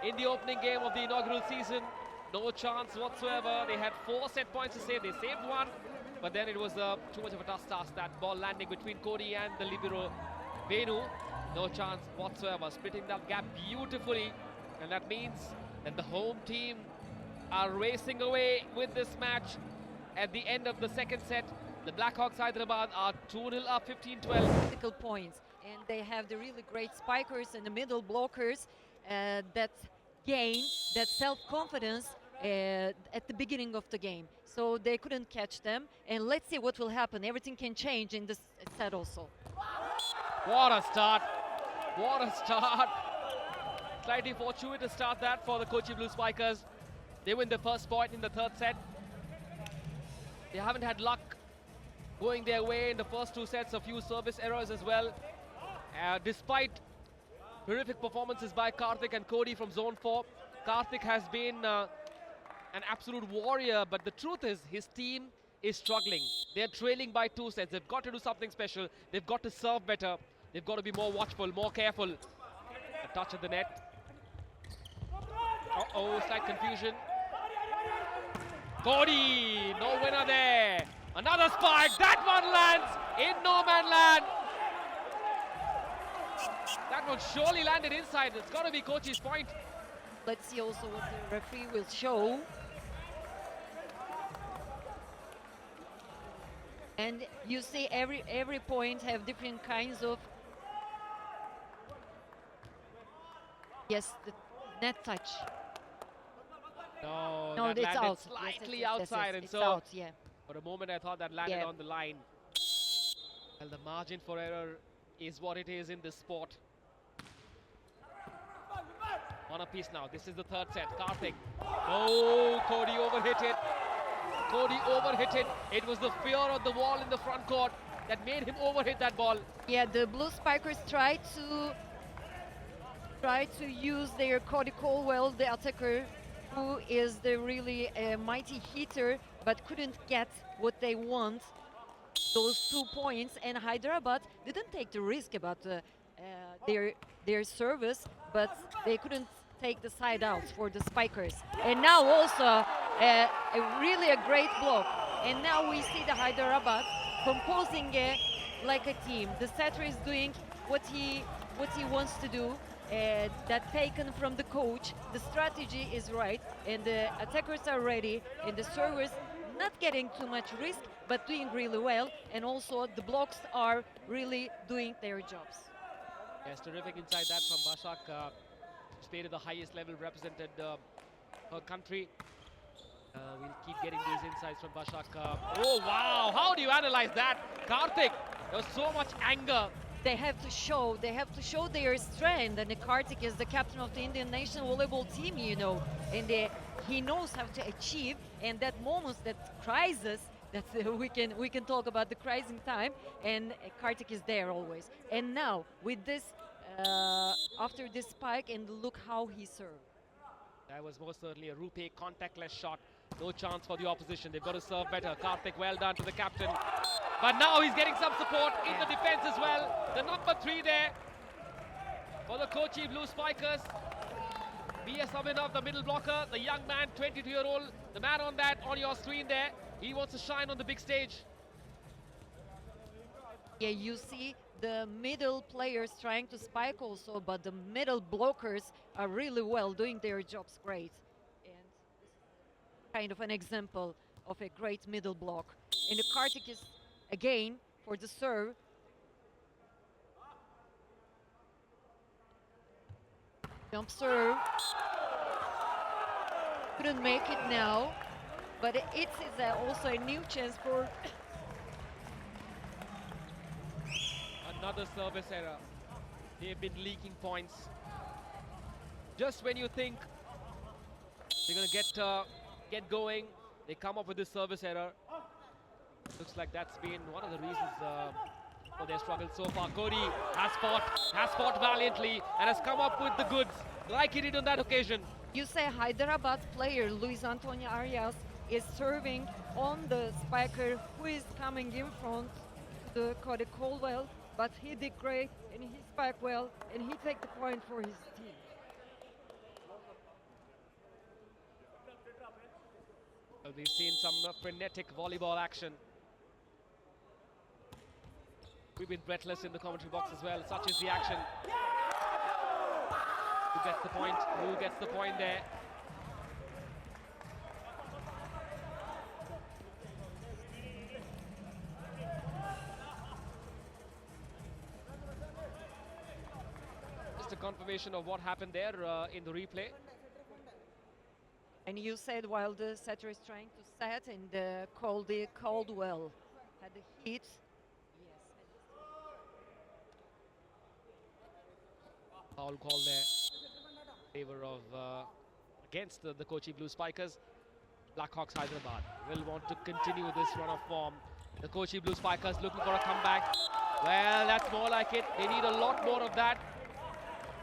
in the opening game of the inaugural season. No chance whatsoever. They had 4 set points to save. They saved 1, but then it was too much of a tough task. That ball landing between Cody and the libero Venu. No chance whatsoever. Splitting that gap beautifully, and that means that the home team are racing away with this match. At the end of the second set, the Blackhawks Hyderabad are 2-0 up, 15-12. Critical points, and they have the really great spikers and the middle blockers that gain that self-confidence at the beginning of the game. So they couldn't catch them, and let's see what will happen. Everything can change in this set also. What a start! What a start! Slightly fortuitous start that for the Kochi Blue Spikers. They win the first point in the third set. They haven't had luck going their way in the first 2 sets, a few service errors as well. Despite terrific performances by Karthik and Cody from Zone 4, Karthik has been an absolute warrior, but the truth is his team is struggling. They're trailing by 2 sets. They've got to do something special. They've got to serve better. They've got to be more watchful, more careful. A touch at the net. Uh-oh, slight confusion. Cody, no winner there. Another spike, that one lands in no man land. That one surely landed inside. It's got to be Kochi's point. Let's see also what the referee will show. And you see every point have different kinds of, yes, the net touch. No, No, that it's landed out. slightly Yes, outside, and it's so out, yeah. for a moment I thought that landed Yeah. on the line. Well, the margin for error is what it is in this sport. One apiece now. This is the third set. Karthik. Oh, Cody overhit it. Cody overhit it. It was the fear of the wall in the front court that made him overhit that ball. Yeah, the Blue Spikers tried to use their Cody Colwell, the attacker, who is the really mighty hitter, but couldn't get what they want, those 2 points. And Hyderabad didn't take the risk about their service, but they couldn't take the side outs for the Spikers. And now also really a great block. And now we see the Hyderabad composing like a team. The setter is doing what he wants to do. That taken from the coach. The strategy is right, and the attackers are ready, and the servers not getting too much risk, but doing really well. And also the blocks are really doing their jobs. Yes, terrific inside that from Bashak. Who's played at the highest level, represented her country. We'll keep getting these insights from Bashak. Oh wow, how do you analyze that? Karthik, there was so much anger. They have to show their strength, and Karthik is the captain of the Indian national volleyball team, you know, and he knows how to achieve. And that moments, that crisis, that we can talk about the crisis time, and Karthik is there always. And now with this, after this spike, and look how he served. That was most certainly a RuPay contactless shot. No chance for the opposition. They've got to serve better. Karthik, well done to the captain. But now he's getting some support in the defense as well. The number 3 there for the Kochi Blue Spikers. B.S. Abhinav, the middle blocker, the young man, 22-year-old, the man on your screen there. He wants to shine on the big stage. Yeah, you see the middle players trying to spike also, but the middle blockers are really well doing their jobs great. And kind of an example of a great middle block. And the Karthik is again for the serve. Jump serve. Couldn't make it now, but it is also a new chance for Another service error. They've been leaking points. Just when you think they're going to get going, they come up with this service error. Looks like that's been one of the reasons for their struggle so far. Cody has fought valiantly and has come up with the goods like he did on that occasion. You say Hyderabad player Luis Antonio Arias is serving on the spiker who is coming in front, the Cody Caldwell, but he did great and he spiked well and he take the point for his team. Well, we've seen some frenetic volleyball action. We've been breathless in the commentary box as well. Such is the action. Who gets the point? Who gets the point there? Just a confirmation of what happened there in the replay. And you said while the setter is trying to set and the Caldwell had the hit. Foul call there in favor of against the Kochi Blue Spikers. Blackhawks Hyderabad will want to continue this run of form. The Kochi Blue Spikers looking for a comeback. Well, that's more like it. They need a lot more of that,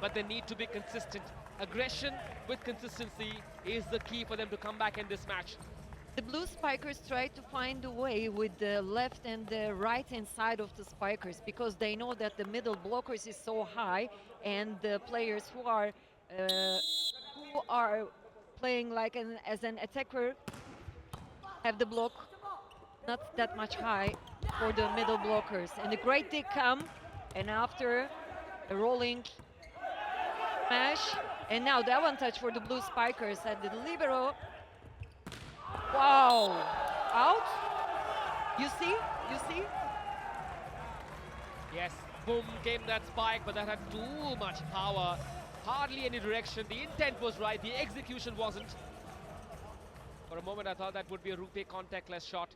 but they need to be consistent. Aggression with consistency is the key for them to come back in this match. The Blue Spikers try to find a way with the left and the right hand side of the spikers because they know that the middle blockers is so high, and the players who are playing like as an attacker have the block not that much high for the middle blockers. And the great dig come, and after a rolling smash, and now the advantage for the Blue Spikers at the libero. Wow, out, you see? Yes, boom, came that spike, but that had too much power, hardly any direction. The intent was right, the execution wasn't. For a moment I thought that would be a RuPay contactless shot,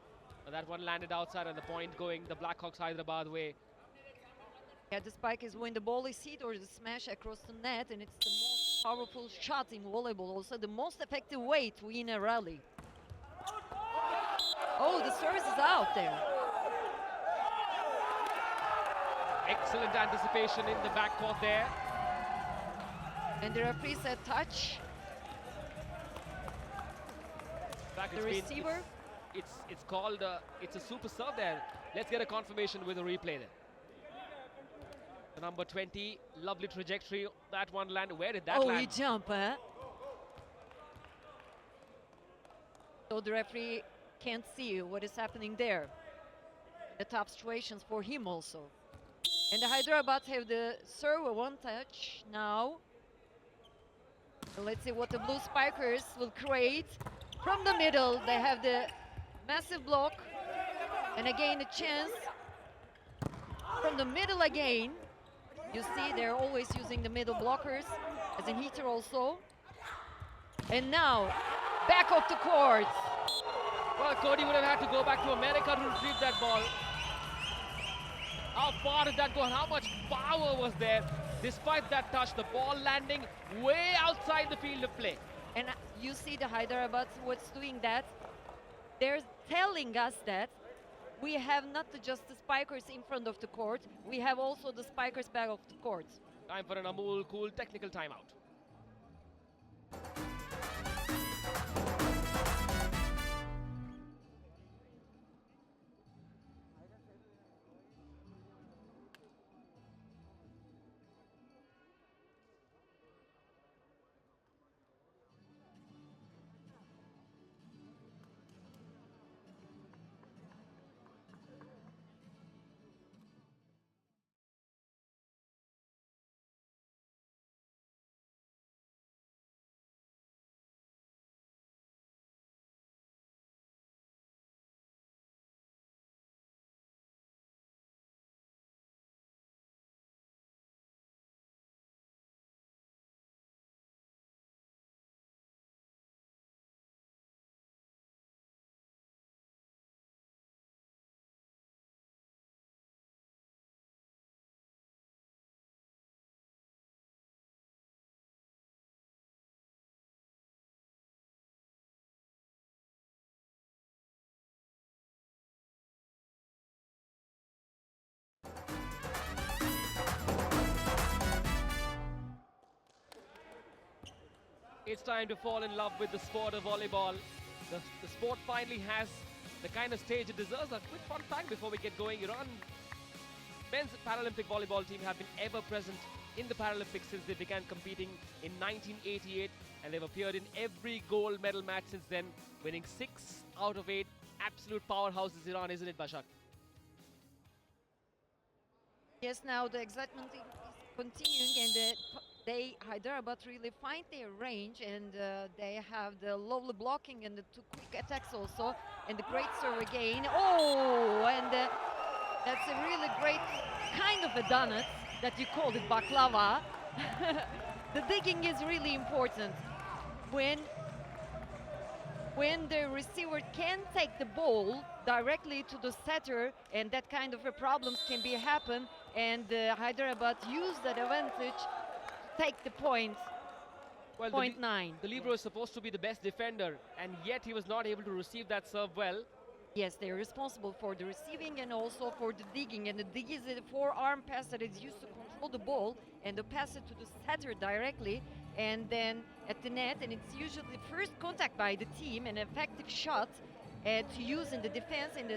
but that one landed outside and the point going the Blackhawks Hyderabad way. Yeah, the spike is when the ball is hit or the smash across the net, and it's the most powerful shot in volleyball, also the most effective way to win a rally. Oh, the service is out there. Excellent anticipation in the backcourt there. And the referee said touch. In fact, The receiver. It's called, it's a super serve there. Let's get a confirmation with a replay there. The number 20, lovely trajectory. That one landed. Where did that land? Oh, he jumped, huh? So the referee can't see what is happening there. The tough situations for him also. And the Hyderabad have the serve one touch now. So let's see what the Blue Spikers will create. From the middle, they have the massive block. And again, a chance. From the middle again. You see, they're always using the middle blockers as a heater also. And now, back of the court. Well, Cody would have had to go back to America to retrieve that ball. How far did that go and how much power was there? Despite that touch, the ball landing way outside the field of play. And you see the Hyderabad what's doing that. They're telling us that we have not just the spikers in front of the court, we have also the spikers back of the court. Time for an Amul cool technical timeout. It's time to fall in love with the sport of volleyball. The sport finally has the kind of stage it deserves. A quick fun fact before we get going. Iran men's Paralympic volleyball team have been ever present in the Paralympics since they began competing in 1988, and they've appeared in every gold medal match since then, winning 6 out of 8. Absolute powerhouses, Iran, isn't it, Bashak? Yes, now the excitement is continuing, and Hyderabad really find their range, and they have the lovely blocking and the 2 quick attacks also, and the great serve again. Oh, and that's a really great kind of a donut that you called it baklava. The digging is really important. When the receiver can take the ball directly to the setter, and that kind of a problems can be happen, and Hyderabad use that advantage to take the point. Well, point 9. The libero is supposed to be the best defender, and yet he was not able to receive that serve well. Yes, they're responsible for the receiving and also for the digging, and the dig is a forearm pass that is used to control the ball and to pass it to the setter directly, and then at the net, and it's usually the first contact by the team, an effective shot to use in the defense, and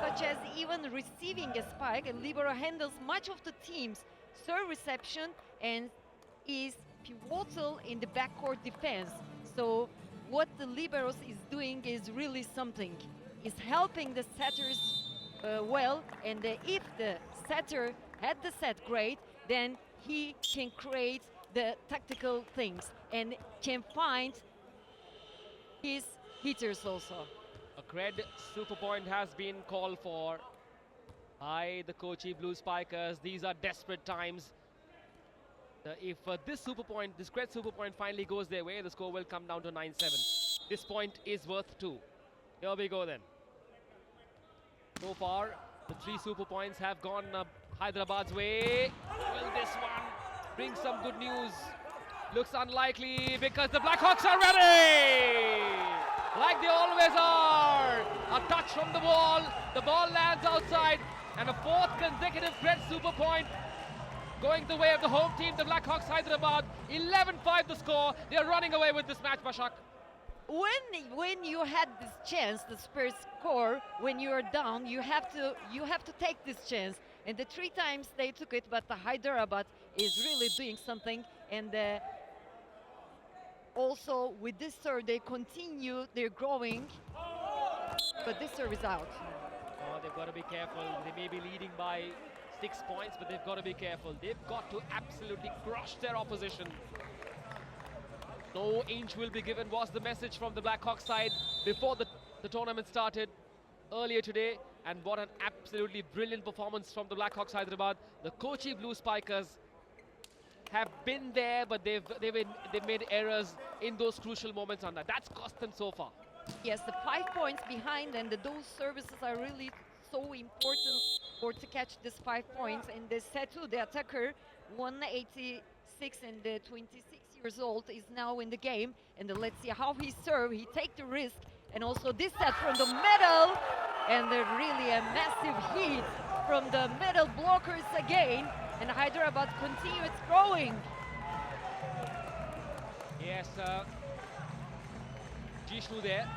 such as even receiving a spike. And libero handles much of the team's serve reception and is pivotal in the backcourt defense. So what the liberos is doing is really something. Is helping the setters well, and if the setter had the set great, then he can create the tactical things and can find his hitters also. A cred super point has been called for by the Kochi Blue Spikers. These are desperate times. If this cred super point finally goes their way, the score will come down to 9-7. This point is worth 2. Here we go then. So far, the 3 super points have gone Hyderabad's way. Will this one bring some good news? Looks unlikely because the Blackhawks are ready! Like they always are! A touch from the ball lands outside, and a 4th consecutive cred super point going the way of the home team, the Blackhawks Hyderabad. 11-5 the score. They are running away with this match, Bashak. When you had this chance, the Spurs score, when you are down, you have to take this chance. And the 3 times they took it, but the Hyderabad is really doing something. And also with this serve, they continue, they're growing. But this serve is out. Oh, they've got to be careful. They may be leading by 6 points, but they've got to be careful. They've got to absolutely crush their opposition. No inch will be given was the message from the Blackhawks side before the tournament started earlier today. And what an absolutely brilliant performance from the Blackhawks Hyderabad. The Kochi Blue Spikers have been there, but they've made errors in those crucial moments on that. That's cost them so far. Yes, the 5 points behind, and those services are really so important for to catch this 5 points. And the Setu, the attacker, 186 and the 26 years old, is now in the game. And let's see how he serve. He take the risk, and also this set from the middle, and really a massive hit from the middle blockers again. And Hyderabad continues throwing. Yes, Jishnu there.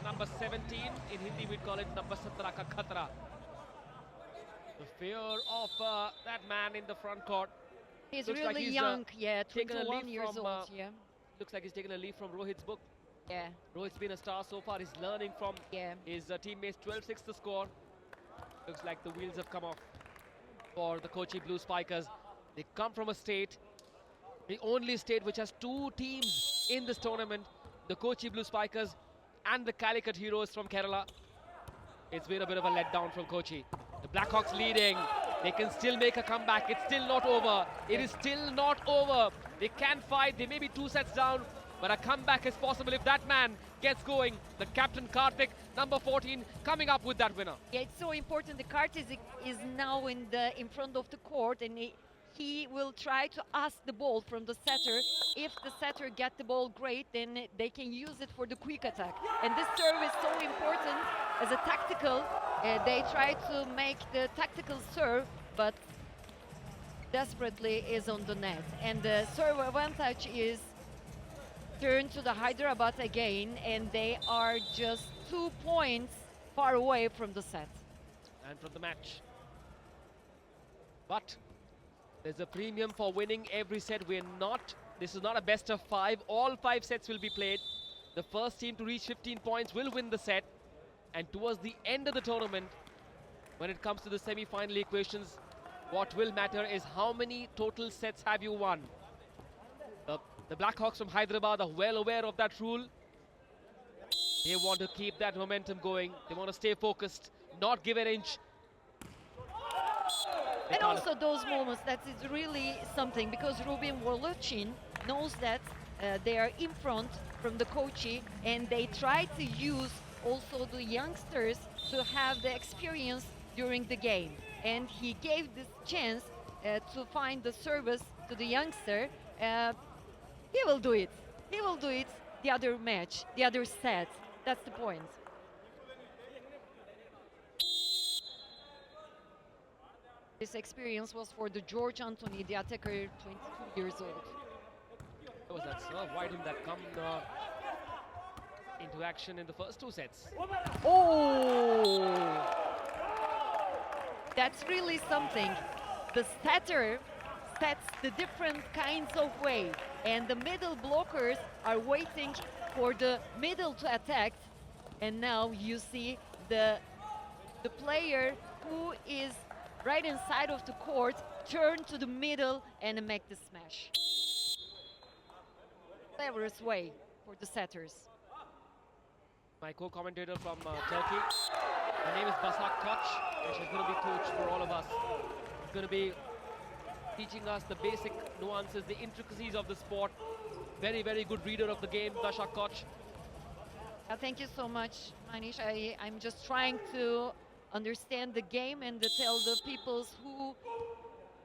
Number 17, in Hindi we'd call it number 17 ka khatra. The fear of that man in the front court. He's Looks really like he's, young, yeah, taken a 21 leaf years from, old, yeah. Looks like he's taken a leaf from Rohit's book. Yeah, Rohit's been a star so far. He's learning from yeah. his teammates. 12-6 the score. Looks like the wheels have come off for the Kochi Blue Spikers. They come from a state, the only state which has 2 teams in this tournament, the Kochi Blue Spikers and the Calicut Heroes from Kerala. It's been a bit of a letdown from Kochi. The Blackhawks leading. They can still make a comeback. It's still not over. It is still not over. They can fight. They may be 2 sets down, but a comeback is possible if that man gets going. The captain Karthik, number 14, coming up with that winner. Yeah, it's so important. The Karthik is now in front of the court, and he will try to ask the ball from the setter. If the setter get the ball, great, then they can use it for the quick attack. And this serve is so important as a tactical. They try to make the tactical serve, but desperately is on the net. And the serve advantage is turned to the Hyderabad again, and they are just 2 points far away from the set. And from the match. But there's a premium for winning every set. This is not a best of 5. All 5 sets will be played. The first team to reach 15 points will win the set. And towards the end of the tournament, when it comes to the semi-final equations, what will matter is how many total sets have you won. The Blackhawks from Hyderabad are well aware of that rule. They want to keep that momentum going. They want to stay focused, not give an inch. And also those moments, that is really something, because Rubin Woluchin knows that they are in front from the Kochi, and they try to use also the youngsters to have the experience during the game. And he gave this chance to find the service to the youngster. He will do it. He will do it the other match, the other set. That's the point. This experience was for the George Anthony, the attacker, 22 years old. That was that serve. Why didn't that come into action in the first 2 sets? Oh! That's really something. The setter sets the different kinds of way, and the middle blockers are waiting for the middle to attack. And now you see the player who is right inside of the court turn to the middle and make the smash. Cleverest way for the setters. My co-commentator from Turkey, her name is Basak Koch, and she's going to be coach for all of us. She's going to be teaching us the basic nuances, the intricacies of the sport. Very, very good reader of the game, Basak Koch. Thank you so much, Manish. I'm just trying to understand the game and to tell the peoples who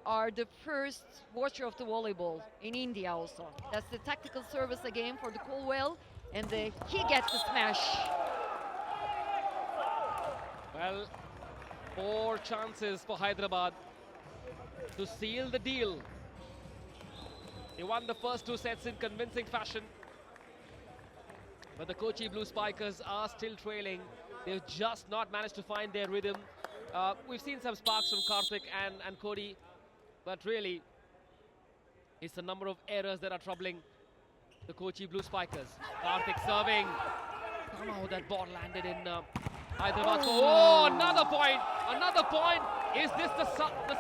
are the first watcher of the volleyball in India also. That's the tactical service again for the Colwell, and he gets the smash. Well, 4 chances for Hyderabad to seal the deal. They won the first 2 sets in convincing fashion, but the Kochi Blue Spikers are still trailing. They've just not managed to find their rhythm. We've seen some sparks from Karthik and Cody, but really, it's the number of errors that are troubling the Kochi Blue Spikers. Karthik serving. Somehow that ball landed in Hyderabad. Oh, another point! Another point! Is this the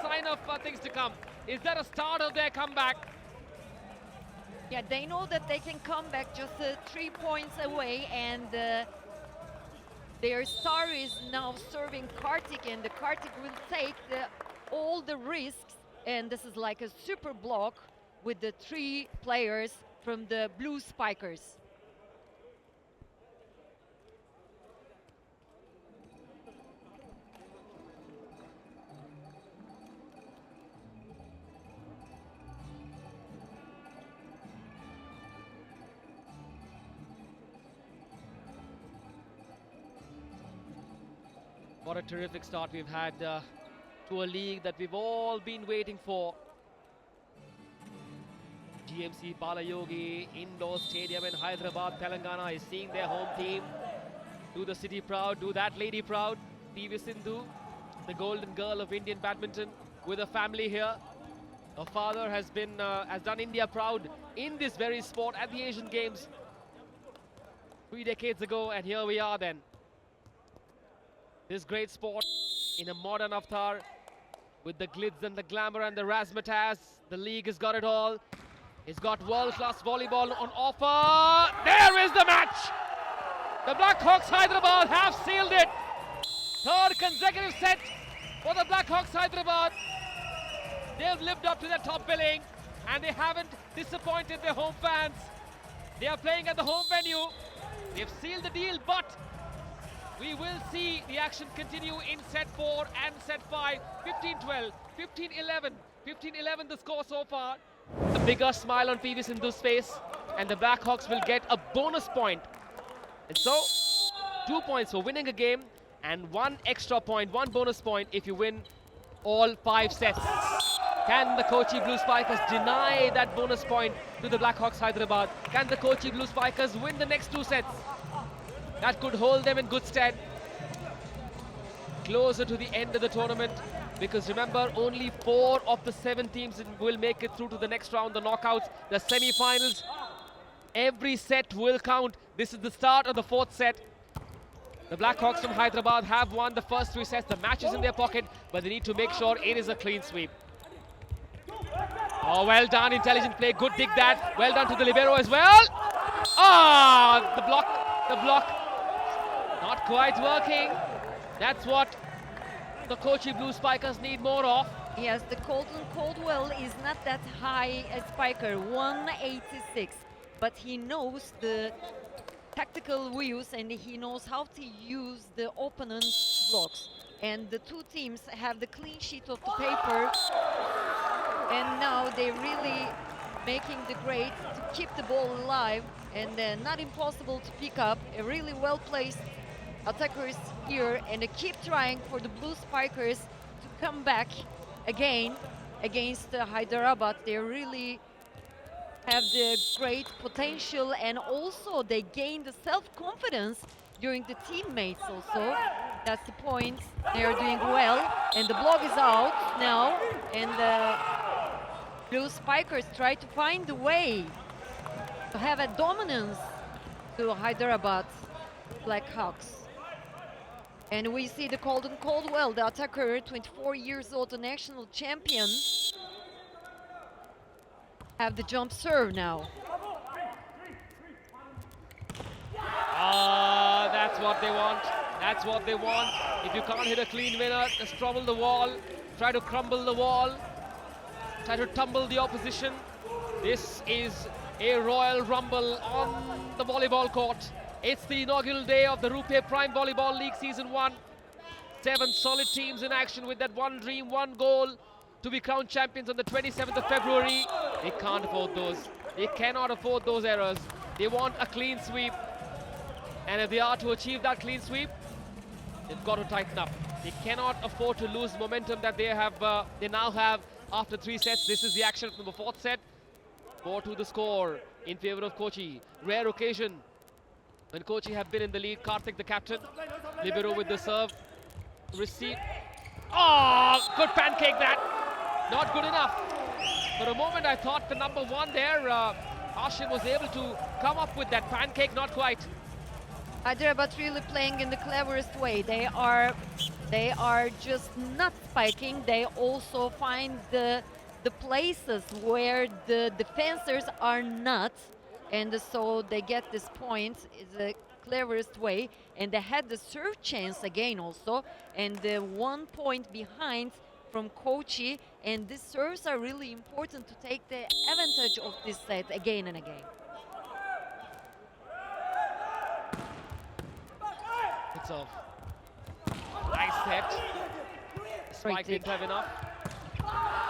sign of things to come? Is that a start of their comeback? Yeah, they know that they can come back just 3 points away, and their star is now serving Karthik, and the Karthik will take all the risks and this is like a super block with the 3 players from the blue spikers. What a terrific start we've had to a league that we've all been waiting for. GMC Balayogi Indoor Stadium in Hyderabad, Telangana is seeing their home team do the city proud, do that lady proud. PV Sindhu, the golden girl of Indian badminton, with a family here. Her father has done India proud in this very sport at the Asian Games 3 decades ago, and here we are then. This great sport in a modern avatar with the glitz and the glamour and the razzmatazz. The league has got it all. It's got world-class volleyball on offer. There is the match. The Blackhawks Hyderabad have sealed it. Third consecutive set for the Blackhawks Hyderabad. They've lived up to their top billing and they haven't disappointed their home fans. They are playing at the home venue. They've sealed the deal, but we will see the action continue in set 4 and set 5. 15-12, 15-11, 15-11 the score so far. A bigger smile on PV Sindhu's face, and the Blackhawks will get a bonus point. And so, 2 points for winning a game, and 1 extra point, 1 bonus point if you win all 5 sets. Can the Kochi Blue Spikers deny that bonus point to the Blackhawks Hyderabad? Can the Kochi Blue Spikers win the next 2 sets? That could hold them in good stead closer to the end of the tournament, because remember, only 4 of the 7 teams will make it through to the next round, the knockouts, the semi-finals. Every set will count. This is the start of the 4th set. The Blackhawks from Hyderabad have won the first 3 sets. The match is in their pocket, but they need to make sure it is a clean sweep. Oh, well done, intelligent play, good dig that. Well done to the libero as well. Ah, the block. Not quite working. That's what the Kochi Blue Spikers need more of. Yes, the Colton Caldwell is not that high a spiker, 186, but he knows the tactical views and he knows how to use the opponent's blocks. And the 2 teams have the clean sheet of the paper, and now they're really making the grade to keep the ball alive, and not impossible to pick up. A really well-placed attackers here, and they keep trying for the Blue Spikers to come back again against Hyderabad. They really have the great potential, and also they gain the self-confidence during the teammates also. That's the point. They are doing well, and the block is out now, and the Blue Spikers try to find a way to have a dominance to Hyderabad Blackhawks. And we see the Colton Caldwell, the attacker, 24 years old, the national champion, have the jump serve now. Ah, that's what they want. That's what they want. If you can't hit a clean winner, just trouble the wall. Try to crumble the wall. Try to tumble the opposition. This is a royal rumble on the volleyball court. It's the inaugural day of the RuPay Prime Volleyball League Season 1. 7 solid teams in action with that one dream, one goal to be crowned champions on the 27th of February. They can't afford those. They cannot afford those errors. They want a clean sweep. And if they are to achieve that clean sweep, they've got to tighten up. They cannot afford to lose momentum that they now have after 3 sets. This is the action from the 4th set. 4-2 the score in favor of Kochi. Rare occasion when Kochi have been in the lead. Karthik, the captain, libero with the serve. Receive. Oh, good pancake that. Not good enough. For a moment, I thought the number 1 there, Ashin, was able to come up with that pancake. Not quite. Hyderabad really playing in the cleverest way. They are just not spiking. They also find the places where the defenders are not, and so they get this point is the cleverest way. And they had the serve chance again also, and the 1 point behind from Kochi, And these serves are really important to take the advantage of this set again and again. It's off. Nice set. Spike didn't have enough.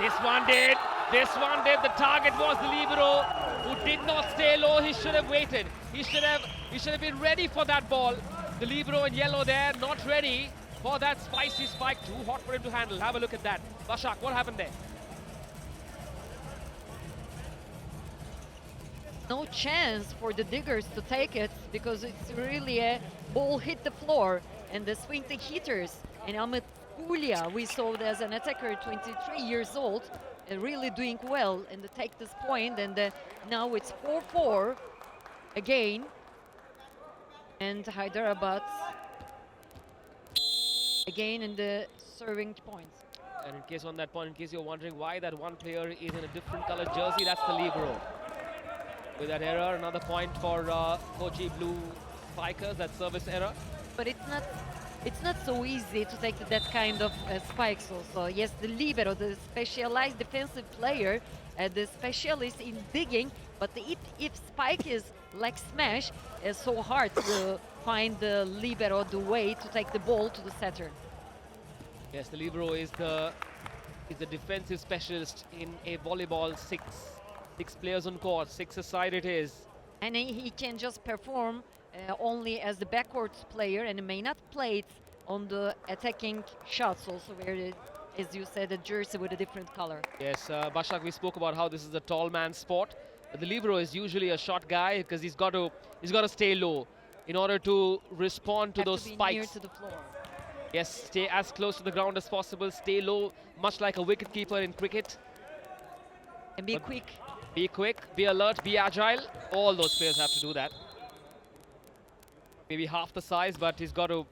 This one did. This one did. The target was the libero, who did not stay low. He should have waited. He should have been ready for that ball. The libero in yellow there, not ready for that spicy spike. Too hot for him to handle. Have a look at that. Bashak, what happened there? No chance for the diggers to take it because it's really a ball hit the floor, and the swing the heaters. And Ahmet Kulia, we saw as an attacker, 23 years old, really doing well, and to take this point, and now it's 4-4 again, and Hyderabad again in the serving points. And in case on that point, in case you're wondering why that one player is in a different colored jersey, that's the libero. With that error, another point for Kochi Blue Spikers, that service error. But it's not so easy to take that kind of spikes also. Yes, the libero, the specialized defensive player, the specialist in digging, but if spike is like smash, it's so hard to find the libero, the way to take the ball to the setter. Yes, the libero is the defensive specialist in a volleyball. Six players on court, 6-a-side it is. And he can just perform only as the backcourt player, and may not play it on the attacking shots also, where as you said, a jersey with a different color. Yes, Bashak, we spoke about how this is a tall man sport. But the libero is usually a short guy because he's got to stay low in order to respond to those spikes. Near to the floor. Yes, stay as close to the ground as possible, stay low, much like a wicketkeeper in cricket. And be quick. Be quick, be alert, be agile. All those players have to do that. Maybe half the size, but he's got to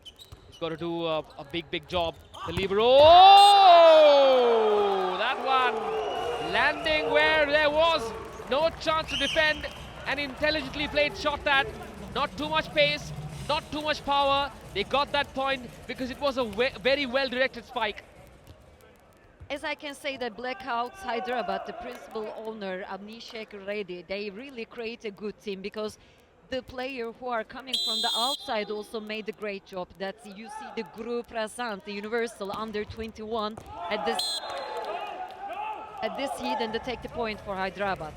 do a big job. The libero, oh, that one landing where there was no chance to defend. An intelligently played shot, that not too much pace, not too much power. They got that point because it was a very well-directed spike. As I can say that Blackouts Hyderabad, the principal owner, Abnishek Reddy, they really create a good team because the players who are coming from the outside also made a great job. That you see the group Rasant, the Universal under 21 at this heat, and they take the point for Hyderabad.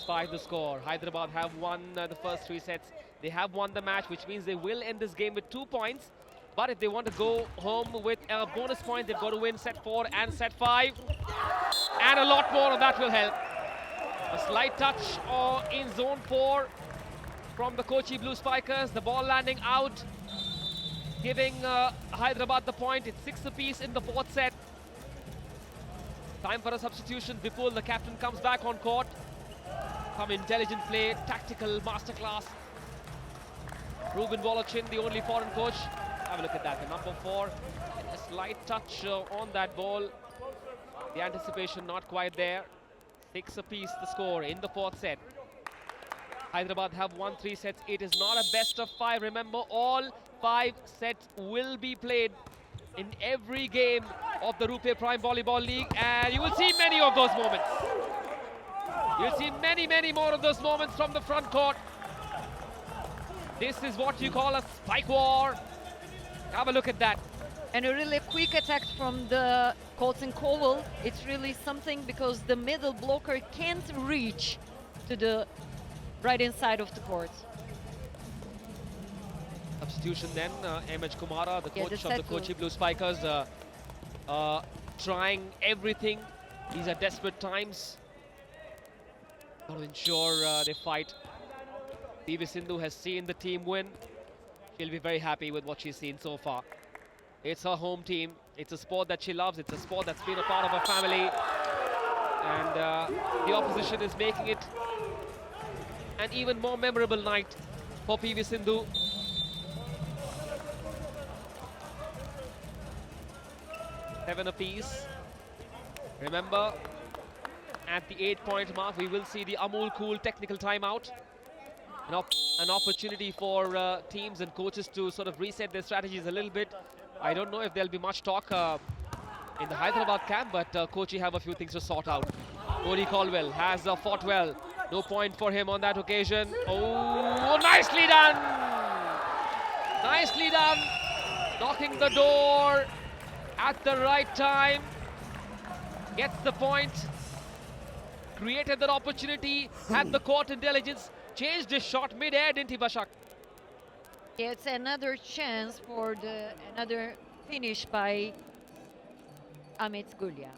By the score. Hyderabad have won the first 3 sets. They have won the match, which means they will end this game with 2 points. But if they want to go home with a bonus point, they've got to win set 4 and set 5. And a lot more of that will help. A slight touch in zone 4 from the Kochi Blue Spikers. The ball landing out, giving Hyderabad the point. It's 6 apiece in the 4th set. Time for a substitution before the captain comes back on court. Some intelligent play, tactical masterclass. Ruben Volochin, the only foreign coach. Have a look at that, the number 4. A slight touch on that ball. The anticipation not quite there. 6 apiece the score in the 4th set. Hyderabad have won 3 sets. It is not a best of 5. Remember, all 5 sets will be played in every game of the RuPay Prime Volleyball League, and you will see many of those moments. You'll see many more of those moments from the front court. This is what you call a spike war. Have a look at that. And a really quick attack from the Colton Cowell. It's really something because the middle blocker can't reach to the right inside of the court. Substitution then, Ahmed Kumara, the coach of the settle. Kochi Blue Spikers, trying everything. These are desperate times. Got to ensure they fight. PV Sindhu has seen the team win. She'll be very happy with what she's seen so far. It's her home team. It's a sport that she loves. It's a sport that's been a part of her family. And the opposition is making it an even more memorable night for PV Sindhu. Seven apiece. Remember, at the 8-point mark. We will see the Amul Cool technical timeout. An opportunity for teams and coaches to sort of reset their strategies a little bit. I don't know if there'll be much talk in the Hyderabad camp, but Kochi have a few things to sort out. Cody Caldwell has fought well. No point for him on that occasion. Oh, nicely done! Nicely done! Knocking the door at the right time. Gets the point. Created that opportunity. Had the court intelligence. Changed his shot mid-air, didn't he, Bashak? It's another chance for another finish by Amit Gulia.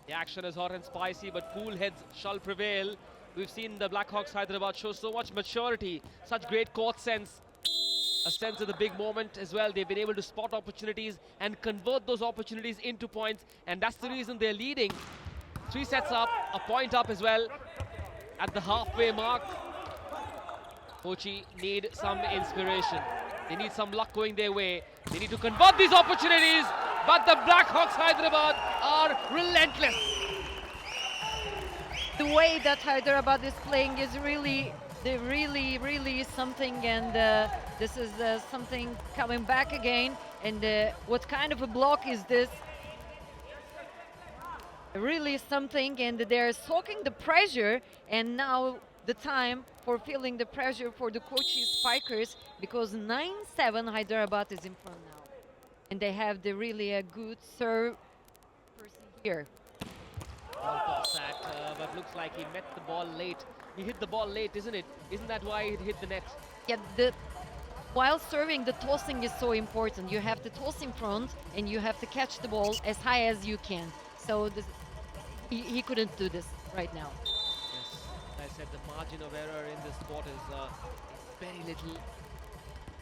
The action is hot and spicy, but cool heads shall prevail. We've seen the Blackhawks Hyderabad show so much maturity, such great court sense, a sense of the big moment as well. They've been able to spot opportunities and convert those opportunities into points, and that's the reason they're leading. 3 sets up, a point up as well at the halfway mark. Kochi need some inspiration. They need some luck going their way. They need to convert these opportunities, but the Blackhawks Hyderabad are relentless. The way that Hyderabad is playing is really something, and this is something coming back again. And what kind of a block is this? Really something, and they're soaking the pressure, and now the time for feeling the pressure for the Kochi Spikers, because 9-7 Hyderabad is in front now. And they have really a good serve person here. Ball toss at, but looks like he met the ball late. He hit the ball late, isn't it? Isn't that why it hit the net? Yeah, while serving, the tossing is so important. You have to toss in front, and you have to catch the ball as high as you can. So he couldn't do this right now. Yes, as I said, the margin of error in this sport is very little.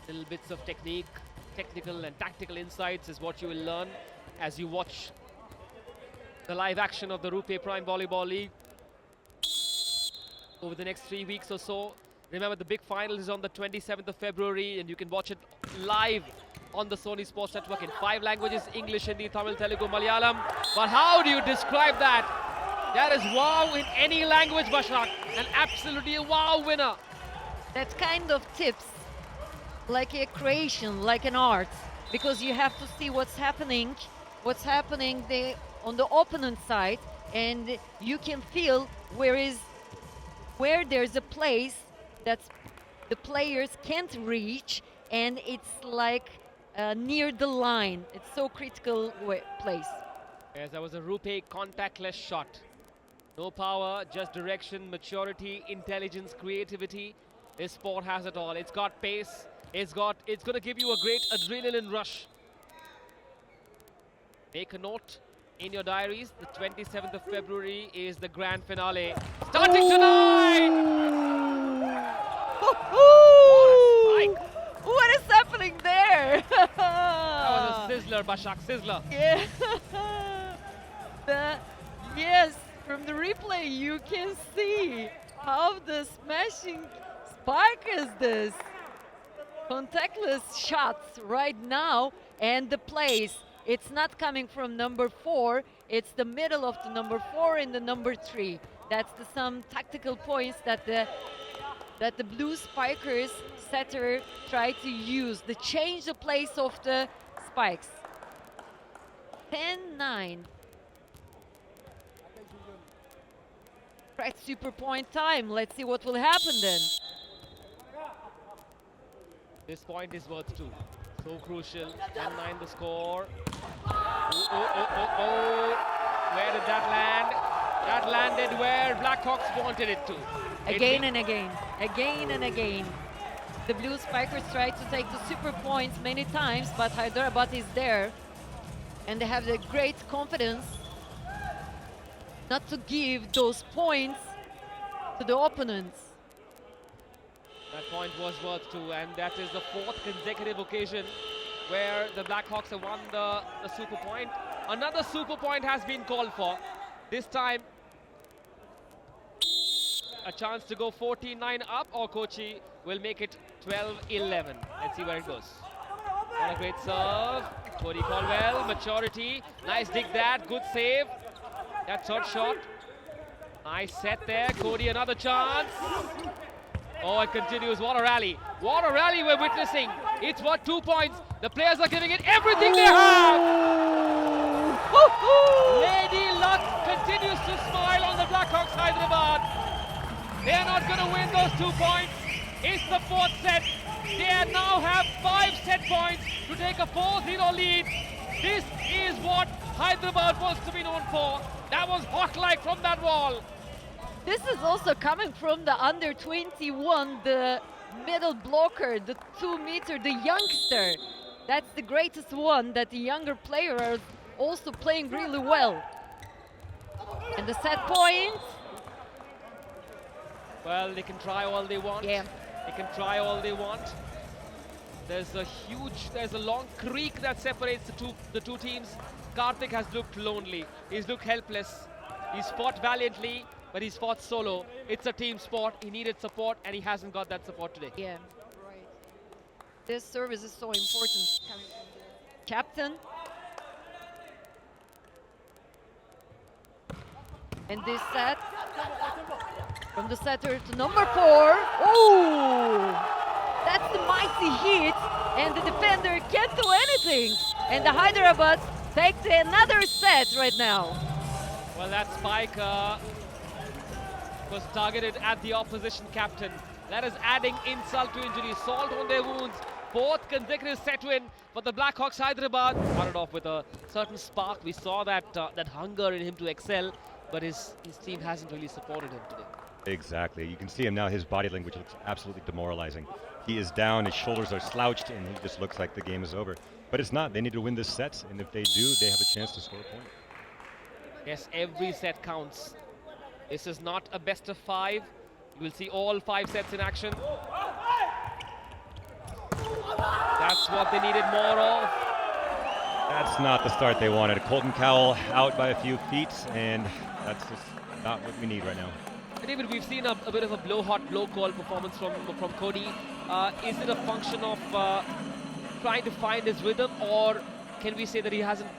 Little bits of technique, technical and tactical insights is what you will learn as you watch the live action of the RuPay Prime Volleyball League over the next 3 weeks or so. Remember, the big final is on the 27th of February, and you can watch it live on the Sony Sports Network in 5 languages: English, Hindi, Tamil, Telugu, Malayalam. But how do you describe that? That is wow in any language, Bashak. An absolutely wow winner. That kind of tips like a creation, like an art, because you have to see what's happening on the opponent side, and you can feel where there's a place that the players can't reach, and it's like near the line. It's so critical place. Yes, that was a RuPay contactless shot. No power, just direction, maturity, intelligence, creativity. This sport has it all. It's got pace. It's going to give you a great adrenaline rush. Make a note in your diaries. The 27th of February is the grand finale. Starting tonight! Spike. What is happening there? That was a sizzler, Bashak, sizzler. Yeah. Yes, from the replay you can see how the smashing spike is this. Contactless shots right now, and the place, it's not coming from number 4, it's the middle of the number 4 and the number 3. That's some tactical points that the blue spikers setter try to use to change the place of the spikes. 10-9. Right, super point time. Let's see what will happen then. This point is worth 2. So crucial. 10-9 the score. Oh. Where did that land? That landed where Blackhawks wanted it to. Again and again. Again and again. The blue spikers tried to take the super points many times, but Hyderabad is there. And they have the great confidence not to give those points to the opponents. That point was worth 2, and that is the 4th consecutive occasion where the Blackhawks have won the super point. Another super point has been called for. This time, a chance to go 14-9 up, or Kochi will make it 12-11. Let's see where it goes. What a great serve. Cody Caldwell, maturity. Nice dig that, good save. That third shot. Nice set there. Cody, another chance. Oh, it continues. What a rally. What a rally we're witnessing. It's worth 2 points. The players are giving it everything they have. Lady Luck continues to smile on the Blackhawks Hyderabad. They are not going to win those 2 points. It's the 4th set. They now have 5 set points to take a 4-0 lead. This is what Hyderabad wants to be known for. That was hawk-like from that wall. This is also coming from the under 21, the middle blocker, the 2-meter, the youngster. That's the greatest one, that the younger player are also playing really well. And the set point. Well, they can try all they want. Yeah. They can try all they want. There's a long creek that separates the two teams. Karthik has looked lonely. He's looked helpless. He's fought valiantly, but he's fought solo. It's a team sport. He needed support, and he hasn't got that support today. Yeah, right. This service is so important. Captain. And this set from the setter to number 4. Oh, that's the mighty hit, and the defender can't do anything. And the Hyderabad takes another set right now. Well, that spike was targeted at the opposition captain. That is adding insult to injury, salt on their wounds. 4th consecutive set win for the Blackhawks Hyderabad. Started off with a certain spark. We saw that hunger in him to excel, but his team hasn't really supported him today. Exactly. You can see him now. His body language looks absolutely demoralizing. He is down, his shoulders are slouched, and he just looks like the game is over. But it's not. They need to win this set, and if they do, they have a chance to score a point. Yes, every set counts. This is not a best of 5. You will see all 5 sets in action. That's what they needed more of. That's not the start they wanted. Colton Cowell out by a few feet, and that's just not what we need right now. David, we've seen a bit of a blow-hot, blow-cold performance from Cody. Is it a function of trying to find his rhythm, or can we say that he hasn't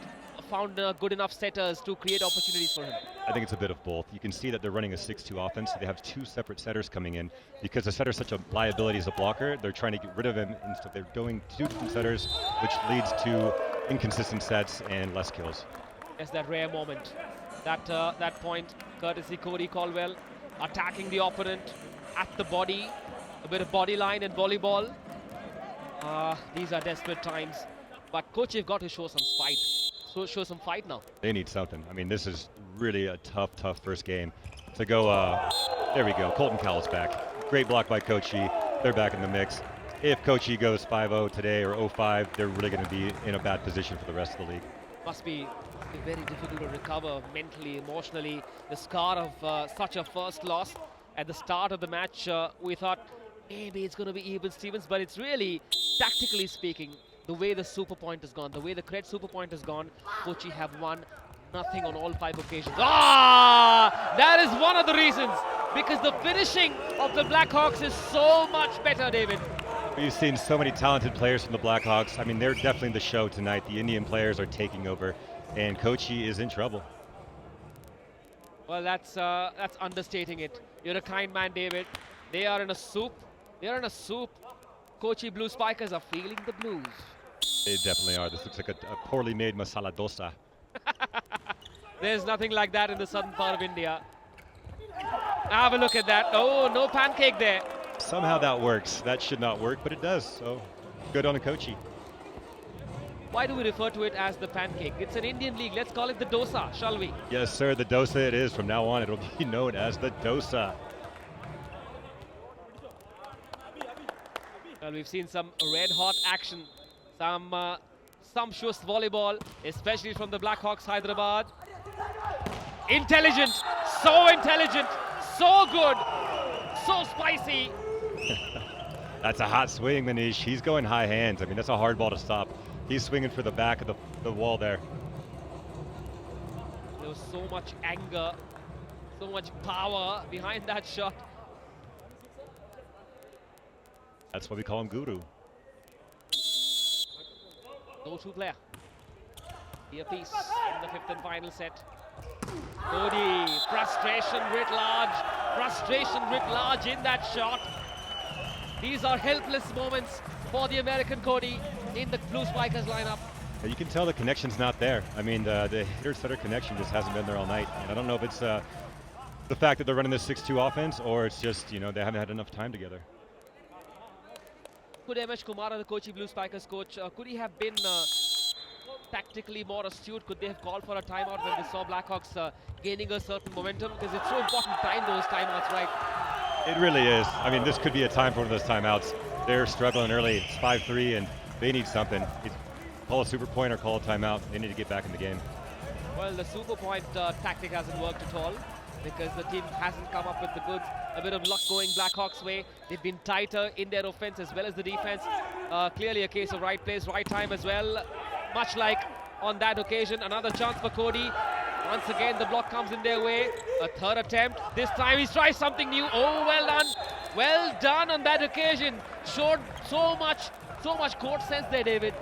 found good enough setters to create opportunities for him? I think it's a bit of both. You can see that they're running a 6-2 offense. They have 2 separate setters coming in. Because the setter's such a liability as a blocker, they're trying to get rid of him, and so they're doing 2 different setters, which leads to inconsistent sets and less kills. Yes, that rare moment. That point, courtesy Cody Caldwell, attacking the opponent at the body. A bit of body line and volleyball. These are desperate times. But Kochi have got to show some fight. So show some fight now. They need something. I mean, this is really a tough first game. To go, there we go. Colton Cowell's back. Great block by Kochi. They're back in the mix. If Kochi goes 5-0 today or 0-5, they're really going to be in a bad position for the rest of the league. Must be very difficult to recover mentally, emotionally. The scar of such a first loss. At the start of the match, we thought maybe it's going to be even Stevens, but it's really, tactically speaking, the way the super point has gone, the way the Cred super point has gone, Kochi have won nothing on all 5 occasions. That is one of the reasons, because the finishing of the Blackhawks is so much better, David. We've seen so many talented players from the Blackhawks. I mean, they're definitely the show tonight. The Indian players are taking over, and Kochi is in trouble. Well, that's understating it. You're a kind man, David. They are in a soup. They are in a soup. Kochi Blue Spikers are feeling the blues. They definitely are. This looks like a poorly made masala dosa. There's nothing like that in the southern part of India. Have a look at that. Oh, no pancake there. Somehow that works. That should not work, but it does. So good on the Kochi. Why do we refer to it as the pancake? It's an Indian league. Let's call it the dosa, shall we? Yes, sir. The dosa it is. From now on, it'll be known as the dosa. Well, we've seen some red-hot action, some sumptuous volleyball, especially from the Blackhawks Hyderabad. Intelligent, so good, so spicy. That's a hot swing, Manish. He's going high hands. I mean, that's a hard ball to stop. He's swinging for the back of the wall there. There was so much anger, so much power behind that shot. That's why we call him Guru. Go-to player. Here piece in the fifth and final set. Cody, frustration writ large in that shot. These are helpless moments for the American Cody in the Blue Spikers lineup. You can tell the connection's not there. I mean, the hitter-setter connection just hasn't been there all night. And I don't know if it's the fact that they're running this 6-2 offense, or it's just, they haven't had enough time together. Could M.H. Kumara, the Kochi Blue Spikers coach, could he have been tactically more astute? Could they have called for a timeout when they saw Blackhawks gaining a certain momentum? Because it's so important to time those timeouts right. It really is. I mean, this could be a time for one of those timeouts. They're struggling early. It's 5-3, and they need something. Call a super point or call a timeout. They need to get back in the game. Well, the super point tactic hasn't worked at all because the team hasn't come up with the goods. A bit of luck going Blackhawks' way. They've been tighter in their offense as well as the defense. Clearly a case of right place, right time as well. Much like on that occasion. Another chance for Cody. Once again, the block comes in their way. A third attempt. This time he tries something new. Oh, well done. Well done on that occasion. Showed so much court sense there, David.